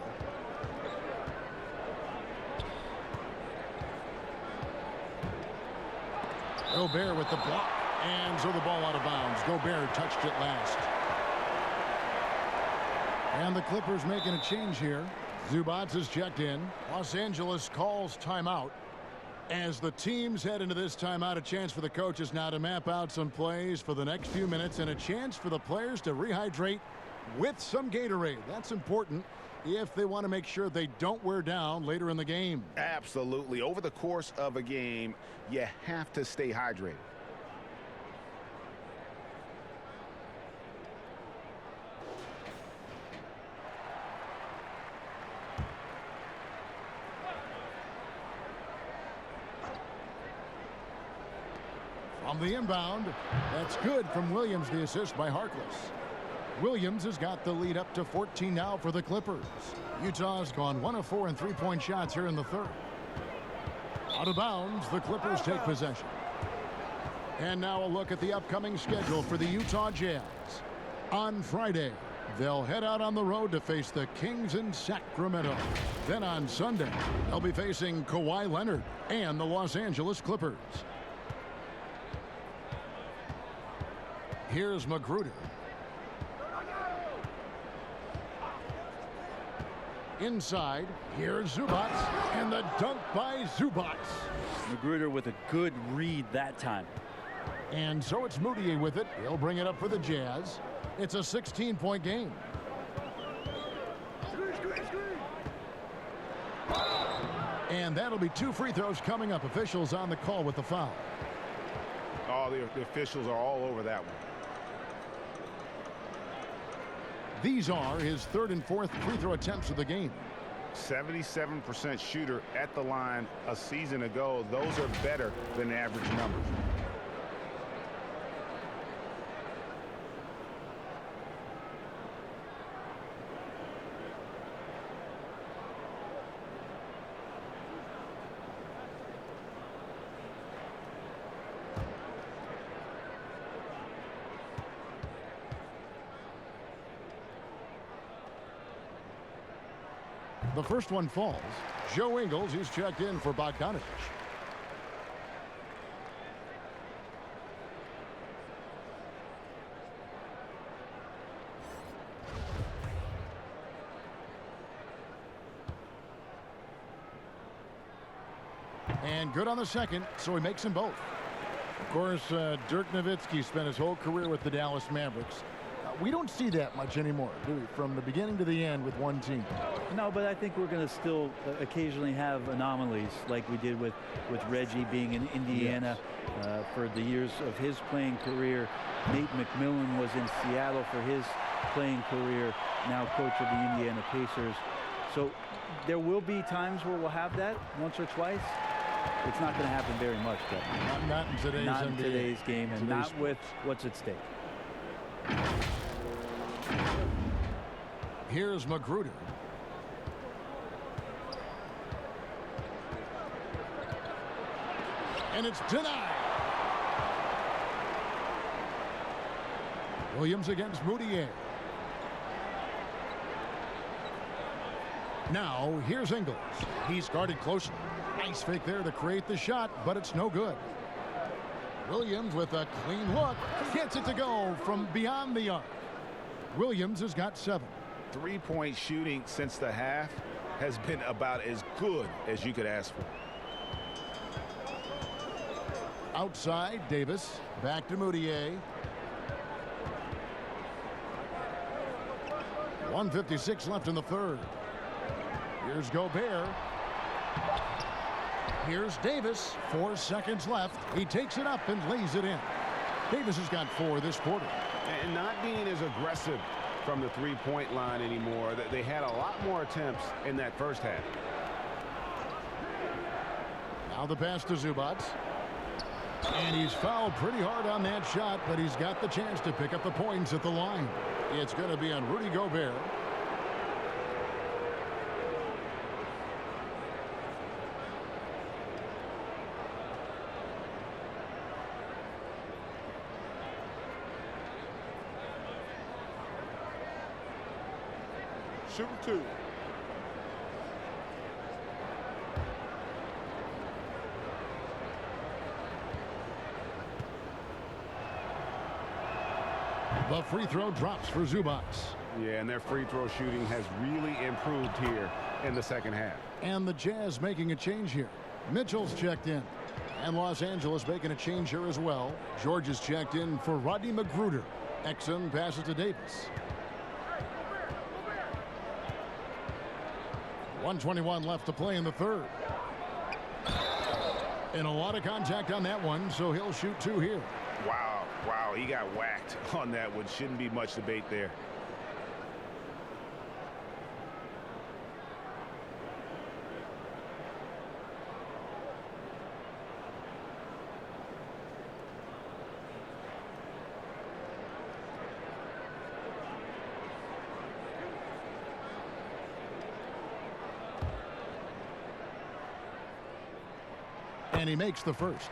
Gobert with the block. And so the ball out of bounds. Gobert touched it last. And the Clippers making a change here. Zubats is checked in. Los Angeles calls timeout. As the teams head into this timeout, a chance for the coaches now to map out some plays for the next few minutes and a chance for the players to rehydrate with some Gatorade. That's important if they want to make sure they don't wear down later in the game. Absolutely. Over the course of a game, you have to stay hydrated. On the inbound, that's good from Williams, the assist by Harkless. Williams has got the lead up to 14 now for the Clippers. Utah's gone 1 of 4 in three-point shots here in the third. Out of bounds, the Clippers take possession. And now a look at the upcoming schedule for the Utah Jazz. On Friday, they'll head out on the road to face the Kings in Sacramento. Then on Sunday, they'll be facing Kawhi Leonard and the Los Angeles Clippers. Here's Magruder. Inside, here's Zubats, and the dunk by Zubats. Magruder with a good read that time. And so it's Moutier with it. He'll bring it up for the Jazz. It's a 16-point game. And that'll be 2 free throws coming up. Officials on the call with the foul. Oh, the officials are all over that one. These are his 3rd and 4th free throw attempts of the game. 77% shooter at the line a season ago. Those are better than average numbers. The first one falls. Joe Ingles, he's checked in for Bogdanovich. And good on the second, so he makes them both. Of course, Dirk Nowitzki spent his whole career with the Dallas Mavericks. We don't see that much anymore, do we? From the beginning to the end with one team. No, but I think we're going to still occasionally have anomalies like we did with Reggie being in Indiana for the years of his playing career. Nate McMillan was in Seattle for his playing career, now coach of the Indiana Pacers. So there will be times where we'll have that once or twice. It's not going to happen very much, though. Not in today's not in NBA. today's game, and not with what's at stake. Here's Magruder. And it's denied. Williams against Moutier. Now, here's Ingles. He's guarded closely. Nice fake there to create the shot, but it's no good. Williams with a clean look. Gets it to go from beyond the arc. Williams has got 7. Three-point shooting since the half has been about as good as you could ask for. Outside, Davis. Back to Moutier. 1:56 left in the third. Here's Gobert. Here's Davis. 4 seconds left. He takes it up and lays it in. Davis has got 4 this quarter. And not being as aggressive from the three-point line anymore. They had a lot more attempts in that first half. Now the pass to Zubac. And he's fouled pretty hard on that shot, but he's got the chance to pick up the points at the line. It's going to be on Rudy Gobert. Shooting 2. The free throw drops for Zubac. Yeah, and their free throw shooting has really improved here in the second half. And the Jazz making a change here. Mitchell's checked in. And Los Angeles making a change here as well. George is checked in for Rodney Magruder. Exum passes to Davis. 1:21 left to play in the third. And a lot of contact on that one, so he'll shoot 2 here. Wow, he got whacked on that one. Shouldn't be much debate there. And he makes the first.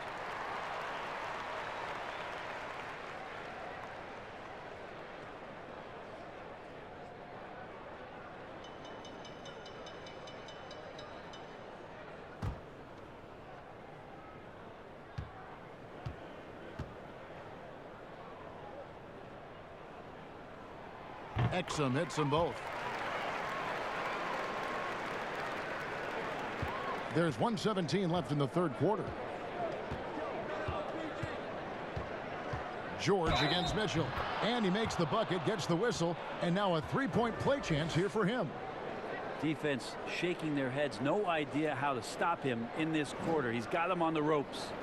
Exum hits them both. There's 1:17 left in the third quarter. George against Mitchell. And he makes the bucket, gets the whistle, and now a three-point play chance here for him. Defense shaking their heads. No idea how to stop him in this quarter. He's got him on the ropes.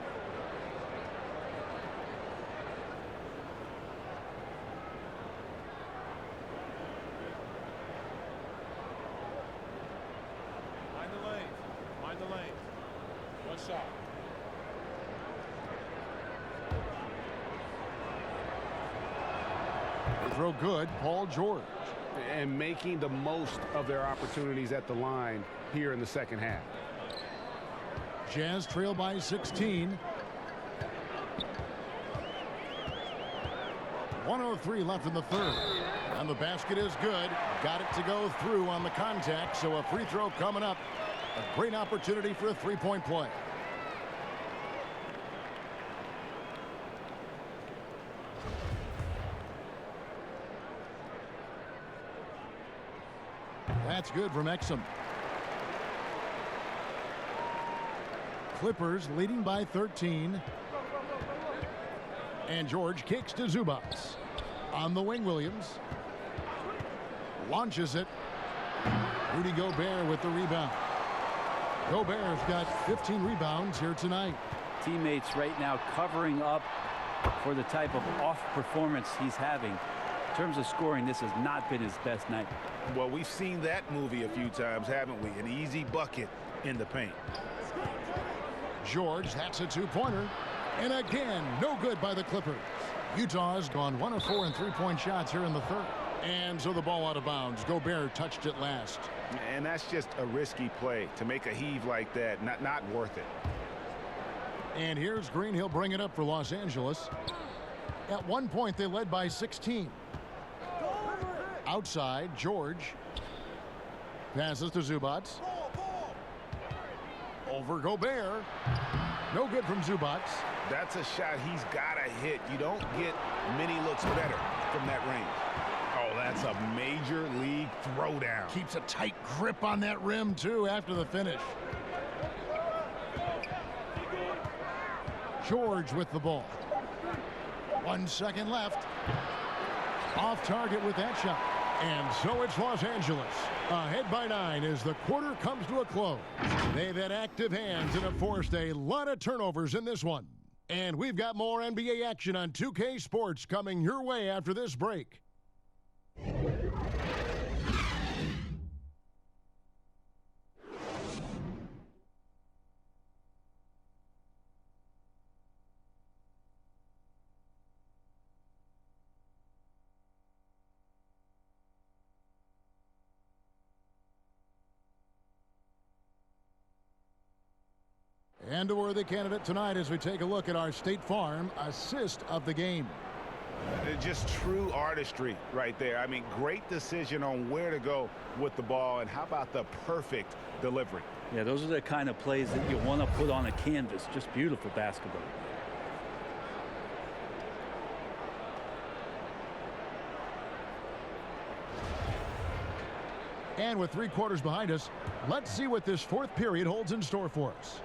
Mind the lanes. One shot. Throw good, Paul George. And making the most of their opportunities at the line here in the second half. Jazz trail by 16. 1:03 left in the third. And the basket is good. Got it to go through on the contact, so a free throw coming up. A great opportunity for a three-point play. That's good from Exum. Clippers leading by 13. And George kicks to Zubac. On the wing, Williams. Launches it. Rudy Gobert with the rebound. Gobert's got 15 rebounds here tonight. Teammates right now covering up for the type of off performance he's having. In terms of scoring, this has not been his best night. Well, we've seen that movie a few times, haven't we? An easy bucket in the paint. George, that's a two-pointer. And again, no good by the Clippers. Utah's gone 1 of 4 in three-point shots here in the third. And so the ball out of bounds. Gobert touched it last. And that's just a risky play. To make a heave like that, not worth it. And here's Green. He'll bring it up for Los Angeles. At one point, they led by 16. Outside, George. Passes to Zubac. Over Gobert. No good from Zubac. That's a shot he's got to hit. You don't get many looks better from that range. Oh, that's a major league throwdown. Keeps a tight grip on that rim, too, after the finish. George with the ball. 1 second left. Off target with that shot. And so it's Los Angeles. Ahead by 9 as the quarter comes to a close. They've had active hands and have forced a lot of turnovers in this one. And we've got more NBA action on 2K Sports coming your way after this break. And a worthy candidate tonight as we take a look at our State Farm assist of the game. Just true artistry right there. I mean, great decision on where to go with the ball, and how about the perfect delivery? Yeah, those are the kind of plays that you want to put on a canvas. Just beautiful basketball. And with 3 quarters behind us, let's see what this fourth period holds in store for us.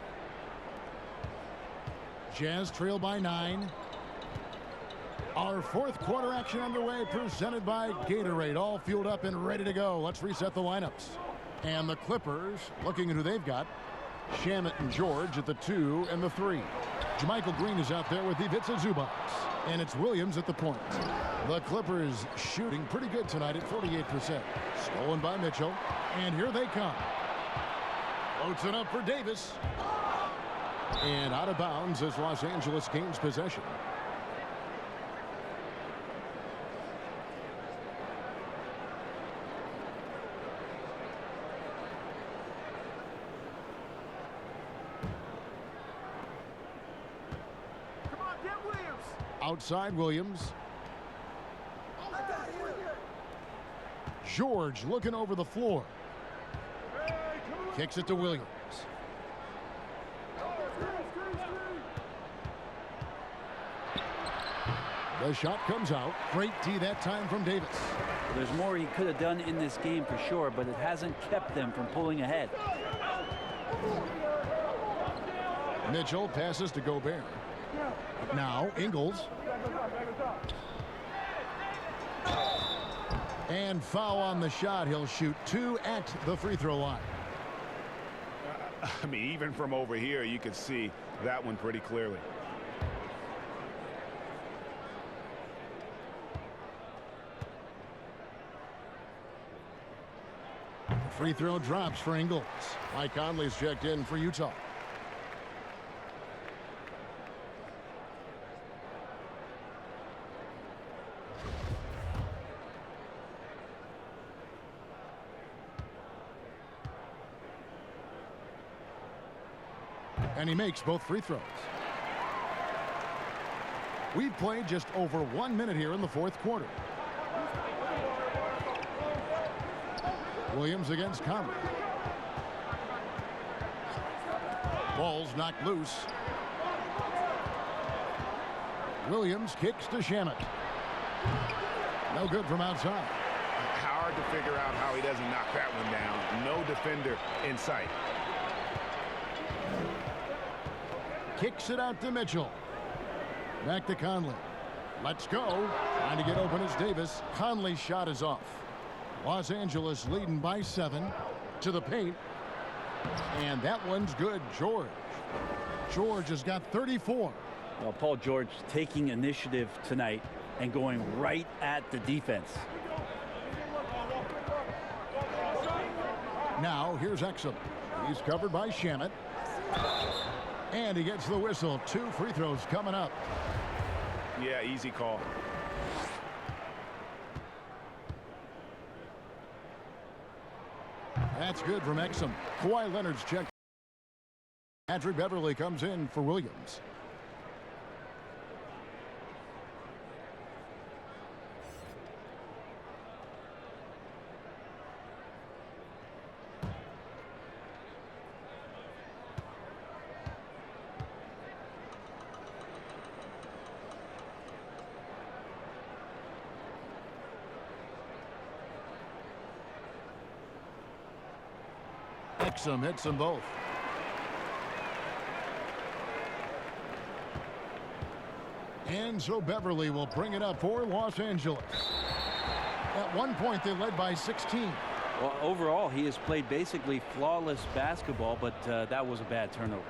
Jazz trail by 9. Our fourth quarter action underway, presented by Gatorade, all fueled up and ready to go. Let's reset the lineups. And the Clippers, looking at who they've got, Shamet and George at the 2 and the 3. JaMychal Green is out there with Ivica Zubac. And it's Williams at the point. The Clippers shooting pretty good tonight at 48%. Stolen by Mitchell. And here they come. Floats it up for Davis. And out of bounds as Los Angeles gains possession. Come on, get Williams. Outside Williams. George looking over the floor. Kicks it to Williams. The shot comes out. Great D that time from Davis. There's more he could have done in this game for sure, but it hasn't kept them from pulling ahead. Mitchell passes to Gobert. Now Ingles. And foul on the shot. He'll shoot 2 at the free throw line. I mean, even from over here, you could see that one pretty clearly. Free throw drops for Ingles. Mike Conley's checked in for Utah. And he makes both free throws. We've played just over 1 minute here in the fourth quarter. Williams against Conley. Ball's knocked loose. Williams kicks to Shamet. No good from outside. Hard to figure out how he doesn't knock that one down. No defender in sight. Kicks it out to Mitchell. Back to Conley. Let's go. Trying to get open is Davis. Conley's shot is off. Los Angeles leading by 7 to the paint. And that one's good. George has got 34. Well, Paul George taking initiative tonight and going right at the defense. Now here's Exum. He's covered by Shamet. And he gets the whistle. 2 free throws coming up. Yeah, easy call. That's good from Exum. Kawhi Leonard's check. Patrick Beverly comes in for Williams. Exum hits them both. And so Beverly will bring it up for Los Angeles. At one point, they led by 16. Well, overall, he has played basically flawless basketball, but that was a bad turnover.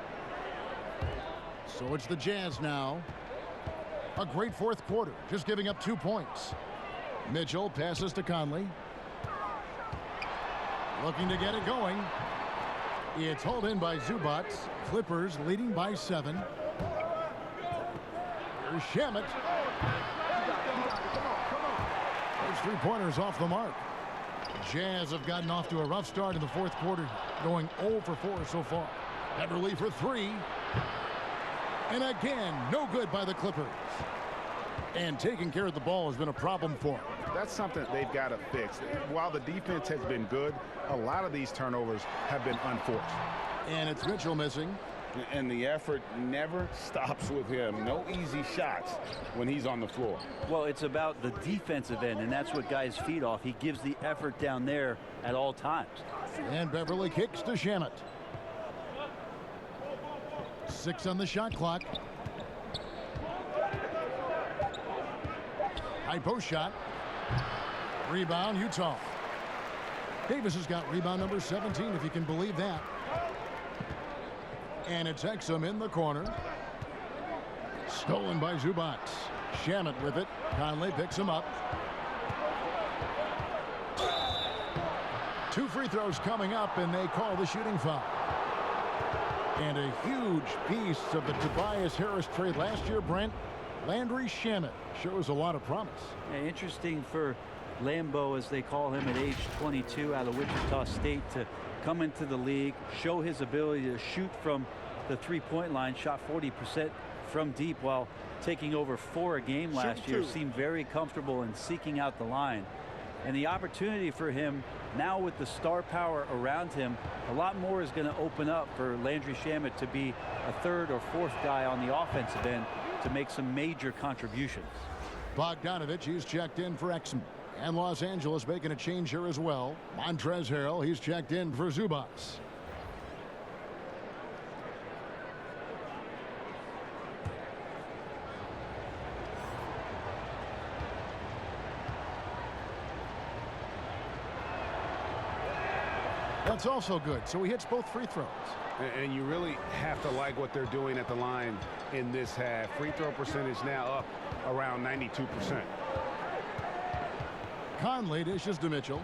So it's the Jazz now. A great fourth quarter, just giving up 2 points. Mitchell passes to Conley. Looking to get it going. It's hauled in by Zubac. Clippers leading by 7. Here's Shamet. Those 3-pointers off the mark. Jazz have gotten off to a rough start in the fourth quarter, going 0 for 4 so far. Beverly for 3. And again, no good by the Clippers. And taking care of the ball has been a problem for them. That's something they've got to fix. While the defense has been good, a lot of these turnovers have been unforced. And it's Mitchell missing. And the effort never stops with him. No easy shots when he's on the floor. Well, it's about the defensive end, and that's what guys feed off. He gives the effort down there at all times. And Beverly kicks to Shamet. 6 on the shot clock. High post shot. Rebound, Utah. Davis has got rebound number 17, if you can believe that. And it's Exum in the corner. Stolen by Zubac. Shamet with it. Conley picks him up. 2 free throws coming up, and they call the shooting foul. And a huge piece of the Tobias Harris trade last year, Brent. Landry Shamet shows a lot of promise. Yeah, interesting for Lambeau, as they call him, at age 22 out of Wichita State, to come into the league, show his ability to shoot from the 3-point line, shot 40% from deep while taking over 4 a game last year. Seemed very comfortable in seeking out the line. And the opportunity for him now with the star power around him, a lot more is going to open up for Landry Shamet to be a 3rd or 4th guy on the offensive end to make some major contributions. Bogdanovich, he's checked in for Exum. And Los Angeles making a change here as well. Montrezl Harrell, he's checked in for Zubac. That's also good. So he hits both free throws. And you really have to like what they're doing at the line in this half. Free throw percentage now up around 92%. Conley dishes to Mitchell.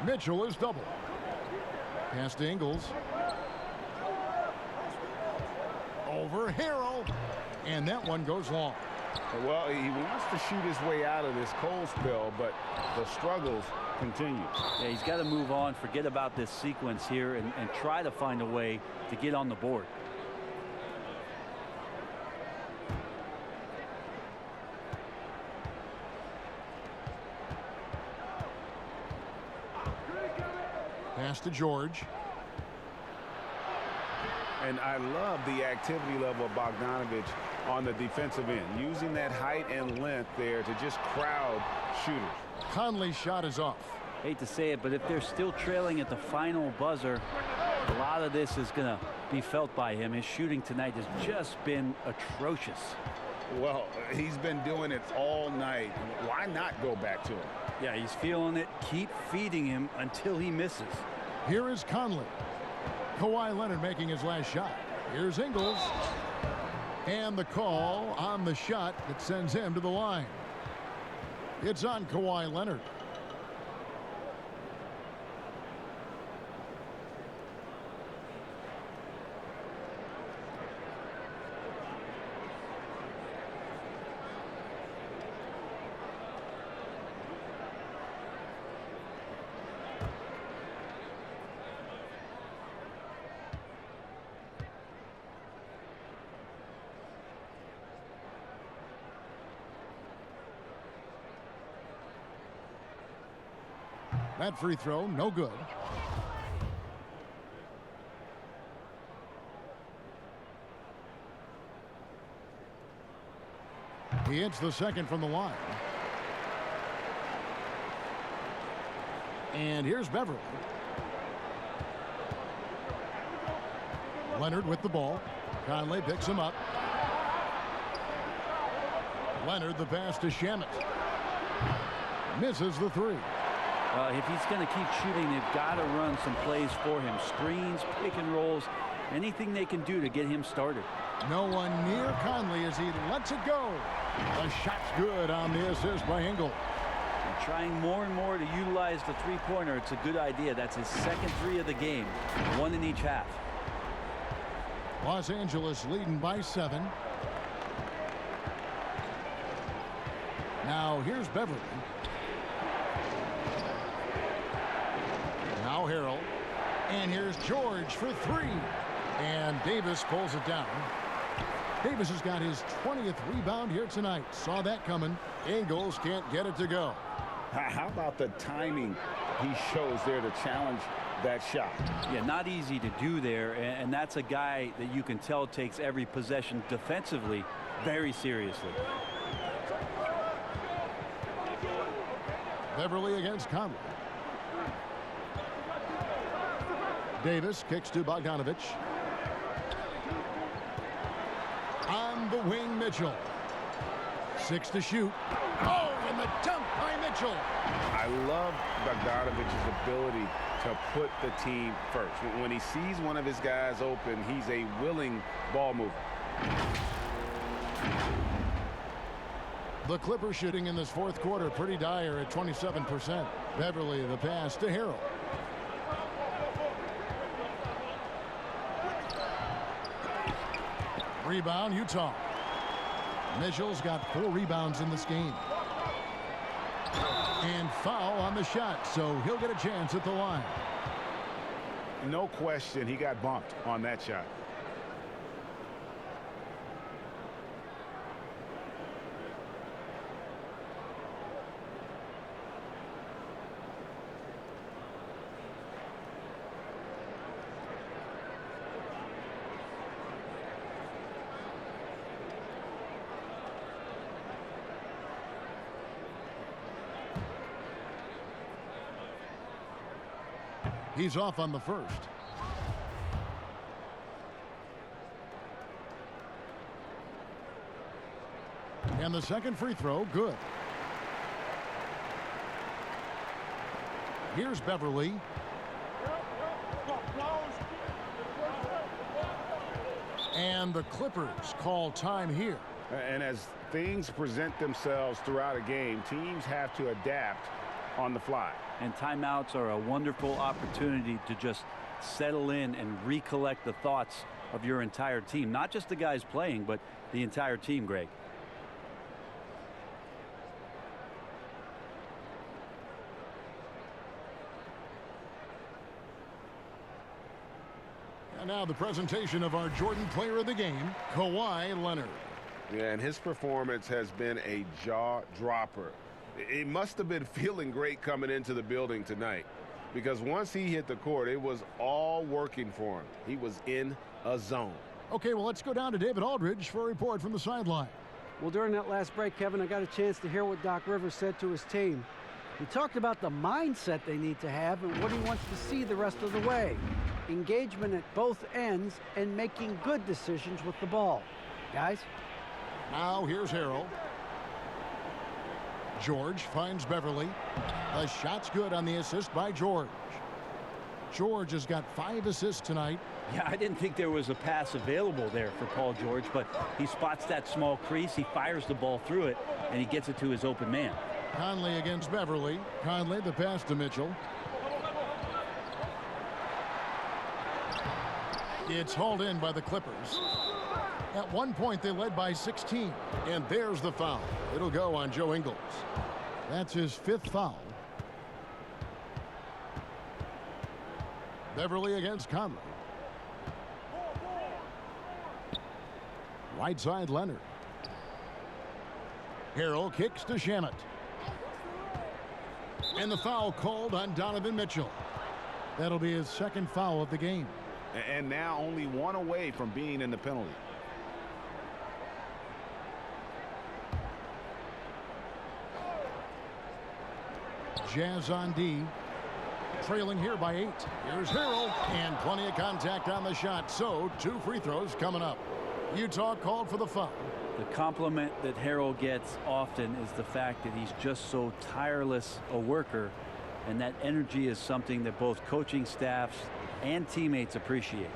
Mitchell is double. Pass to Ingles. Over Harrell. And that one goes long. Well, he wants to shoot his way out of this cold spell, but the struggles continue. Yeah, he's got to move on, forget about this sequence here, and try to find a way to get on the board. Pass to George. And I love the activity level of Bogdanovich on the defensive end, using that height and length there to just crowd shooters. Conley's shot is off. Hate to say it, but if they're still trailing at the final buzzer, a lot of this is going to be felt by him. His shooting tonight has just been atrocious. Well, he's been doing it all night. Why not go back to him? Yeah, he's feeling it. Keep feeding him until he misses. Here is Conley. Kawhi Leonard making his last shot. Here's Ingles. And the call on the shot that sends him to the line. It's on Kawhi Leonard. That free throw, no good. He hits the second from the line. And here's Beverly. Leonard with the ball. Conley picks him up. Leonard the pass to Shamet. Misses the three. If he's going to keep shooting, they've got to run some plays for him. Screens, pick and rolls, anything they can do to get him started. No one near Conley as he lets it go. The shot's good on the assist by Engel. And trying more and more to utilize the three-pointer. It's a good idea. That's his second three of the game. One in each half. Los Angeles leading by 7. Now here's Beverly. Now Harrell. And here's George for 3. And Davis pulls it down. Davis has got his 20th rebound here tonight. Saw that coming. Ingles can't get it to go. How about the timing he shows there to challenge that shot? Yeah, not easy to do there. And that's a guy that you can tell takes every possession defensively very seriously. Beverly against Conley. Davis kicks to Bogdanovich. On the wing, Mitchell. 6 to shoot. Oh, and the dunk by Mitchell. I love Bogdanovich's ability to put the team first. When he sees one of his guys open, he's a willing ball mover. The Clippers shooting in this fourth quarter pretty dire at 27%. Beverly the pass to Harrell. Rebound, Utah. Mitchell's got 4 rebounds in this game. And foul on the shot, so he'll get a chance at the line. No question, he got bumped on that shot. He's off on the first. And the second free throw, good. Here's Beverly. And the Clippers call time here. And as things present themselves throughout a game, teams have to adapt on the fly. And timeouts are a wonderful opportunity to just settle in and recollect the thoughts of your entire team. Not just the guys playing, but the entire team, Greg. And now the presentation of our Jordan Player of the Game, Kawhi Leonard. Yeah, and his performance has been a jaw-dropper. He must have been feeling great coming into the building tonight, because once he hit the court, it was all working for him. He was in a zone. Okay, well, let's go down to David Aldridge for a report from the sideline. Well, during that last break, Kevin, I got a chance to hear what Doc Rivers said to his team. He talked about the mindset they need to have and what he wants to see the rest of the way. Engagement at both ends and making good decisions with the ball. Guys? Now here's Harrell. George finds Beverly. The shot's good on the assist by George. George has got 5 assists tonight. Yeah, I didn't think there was a pass available there for Paul George, but he spots that small crease, he fires the ball through it, and he gets it to his open man. Conley against Beverly. Conley, the pass to Mitchell. It's hauled in by the Clippers. At one point, they led by 16. And there's the foul. It'll go on Joe Ingles. That's his 5th foul. Beverly against Conley. Right side, Leonard. Harrell kicks to Shamet. And the foul called on Donovan Mitchell. That'll be his 2nd foul of the game. And now only 1 away from being in the penalty. Jazz on D. Trailing here by 8. Here's Harrell. And plenty of contact on the shot. So 2 free throws coming up. Utah called for the foul. The compliment that Harrell gets often is the fact that he's just so tireless a worker, and that energy is something that both coaching staffs and teammates appreciate.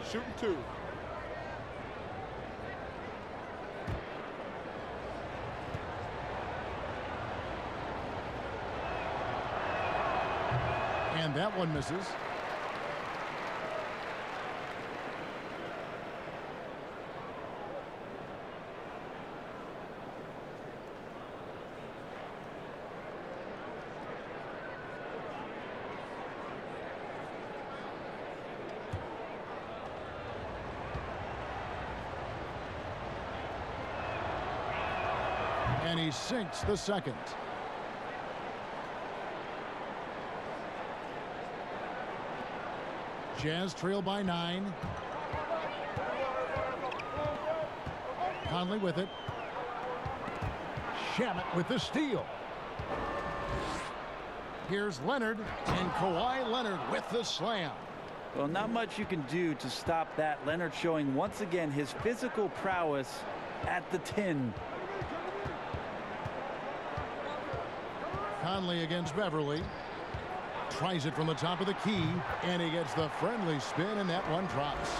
Shooting 2. And that one misses. And he sinks the second. Jazz trail by 9. Conley with it. Shamet with the steal. Here's Leonard, and Kawhi Leonard with the slam. Well, not much you can do to stop that. Leonard showing once again his physical prowess at the 10. Conley against Beverly. Tries it from the top of the key, and he gets the friendly spin, and that one drops.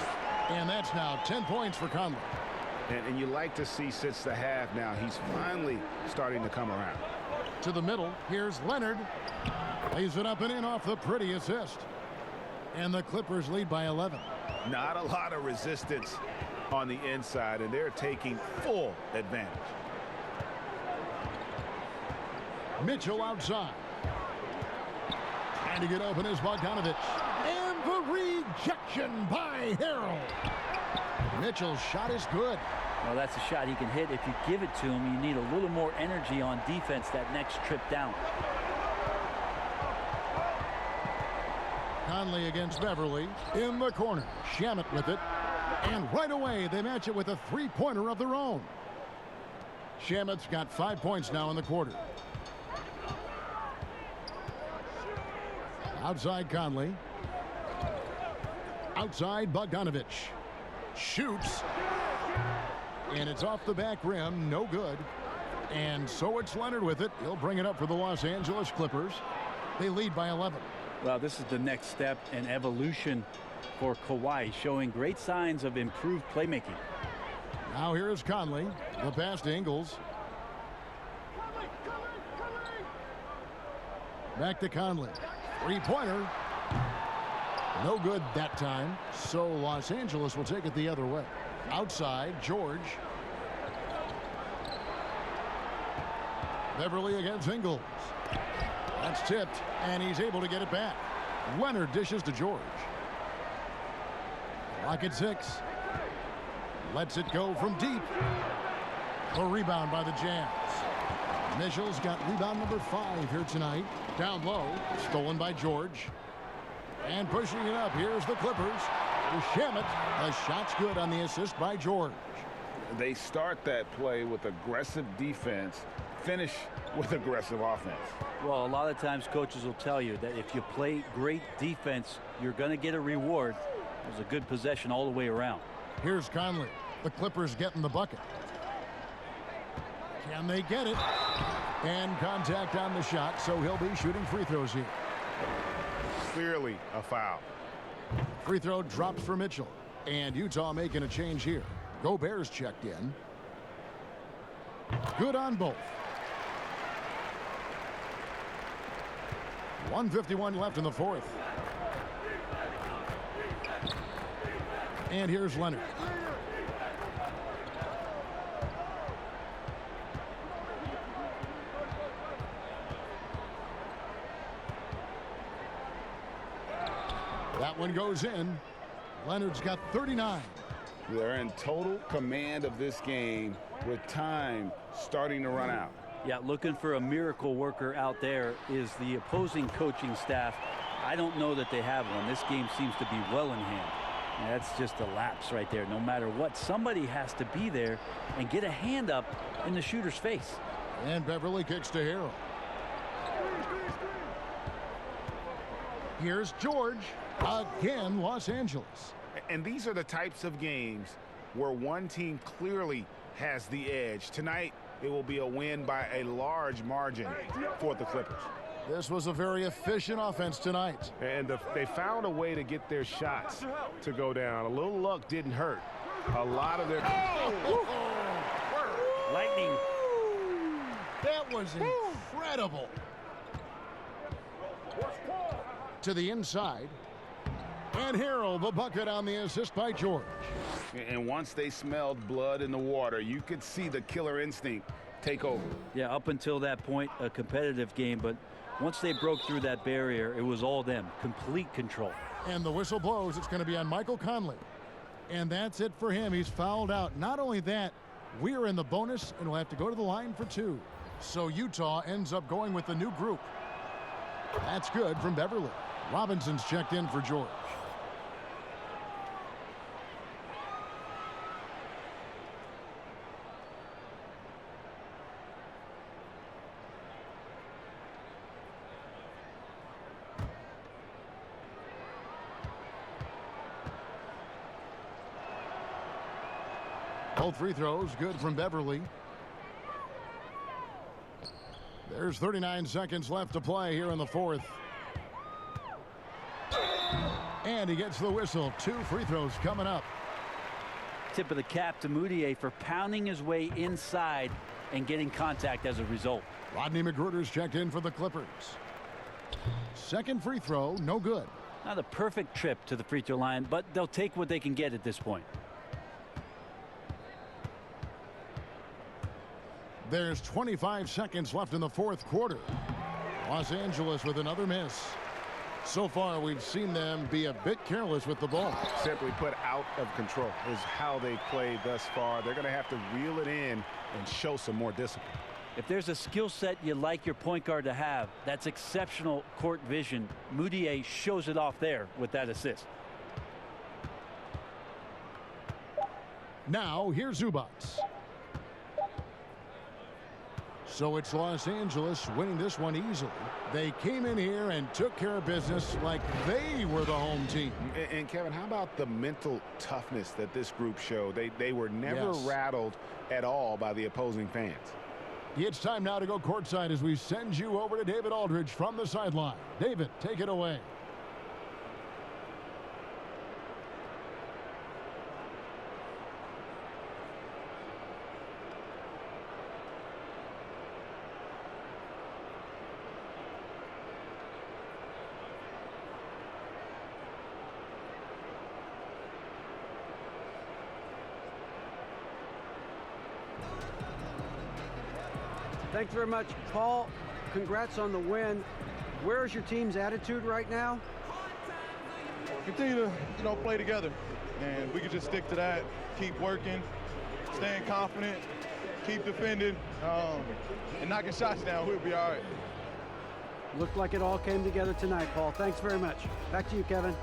And that's now 10 points for Conley. And you like to see since the half now, he's finally starting to come around. To the middle, here's Leonard. Lays it up and in off the pretty assist. And the Clippers lead by 11. Not a lot of resistance on the inside, and they're taking full advantage. Mitchell outside. Trying to get open is Bogdanovich. And the rejection by Harrell. Mitchell's shot is good. Well, that's a shot he can hit. If you give it to him, you need a little more energy on defense that next trip down. Conley against Beverly. In the corner. Shamet with it. And right away, they match it with a three-pointer of their own. Shamet's got 5 points now in the quarter. Outside Conley. Outside Bogdanovich. Shoots. And it's off the back rim. No good. And so it's Leonard with it. He'll bring it up for the Los Angeles Clippers. They lead by 11. Well, this is the next step in evolution for Kawhi, showing great signs of improved playmaking. Now here is Conley. The pass to Ingles. Back to Conley. Three-pointer. No good that time. So Los Angeles will take it the other way. Outside, George. Beverly against Ingles. That's tipped, and he's able to get it back. Leonard dishes to George. Clock at 6. Lets it go from deep. A rebound by the Jazz. Mitchell's got rebound number 5 here tonight. Down low, stolen by George. And pushing it up, here's the Clippers. Shamet, the shot's good on the assist by George. They start that play with aggressive defense, finish with aggressive offense. Well, a lot of times coaches will tell you that if you play great defense, you're going to get a reward. It was a good possession all the way around. Here's Conley. The Clippers getting the bucket. Can they get it? And contact on the shot, so he'll be shooting free throws here. Clearly a foul. Free throw dropped for Mitchell. And Utah making a change here. Gobert's checked in. Good on both. 1:51 left in the fourth. And here's Leonard. That one goes in. Leonard's got 39. They're in total command of this game with time starting to run out. Yeah, looking for a miracle worker out there is the opposing coaching staff. I don't know that they have one. This game seems to be well in hand. And that's just a lapse right there. No matter what, somebody has to be there and get a hand up in the shooter's face. And Beverly kicks to Harrell. Here's George. Again, Los Angeles. And these are the types of games where one team clearly has the edge. Tonight, it will be a win by a large margin for the Clippers. This was a very efficient offense tonight. And they found a way to get their shots to go down. A little luck didn't hurt. A lot of their... Lightning. That was incredible. To the inside. And Harrell, the bucket on the assist by George. And once they smelled blood in the water, you could see the killer instinct take over. Yeah, up until that point, a competitive game, but once they broke through that barrier, it was all them. Complete control. And the whistle blows. It's going to be on Michael Conley. And that's it for him. He's fouled out. Not only that, we are in the bonus, and we'll have to go to the line for 2. So Utah ends up going with the new group. That's good from Beverly. Robinson's checked in for George. Both free throws good from Beverly. There's 39 seconds left to play here in the fourth. And he gets the whistle. 2 free throws coming up. Tip of the cap to Moutier for pounding his way inside and getting contact as a result. Rodney McGruder's checked in for the Clippers. Second free throw, no good. Not a perfect trip to the free throw line, but they'll take what they can get at this point. There's 25 seconds left in the fourth quarter. Los Angeles with another miss. So far, we've seen them be a bit careless with the ball. Simply put, out of control is how they played thus far. They're going to have to reel it in and show some more discipline. If there's a skill set you like your point guard to have, that's exceptional court vision. Moutier shows it off there with that assist. Now, here's Zubac. So it's Los Angeles winning this one easily. They came in here and took care of business like they were the home team. And Kevin, how about the mental toughness that this group showed? They were never rattled at all by the opposing fans. It's time now to go courtside as we send you over to David Aldridge from the sideline. David, take it away. Thanks very much, Paul. Congrats on the win. Where's your team's attitude right now? Continue to, play together. And we can just stick to that, keep working, staying confident, keep defending, and knocking shots down. We'll be all right. Looked like it all came together tonight, Paul. Thanks very much. Back to you, Kevin.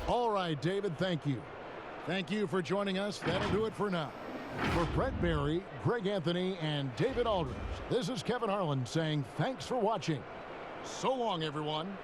All right, David, thank you. Thank you for joining us. That'll do it for now. For Brett Berry, Greg Anthony, and David Aldridge, this is Kevin Harlan saying thanks for watching. So long, everyone.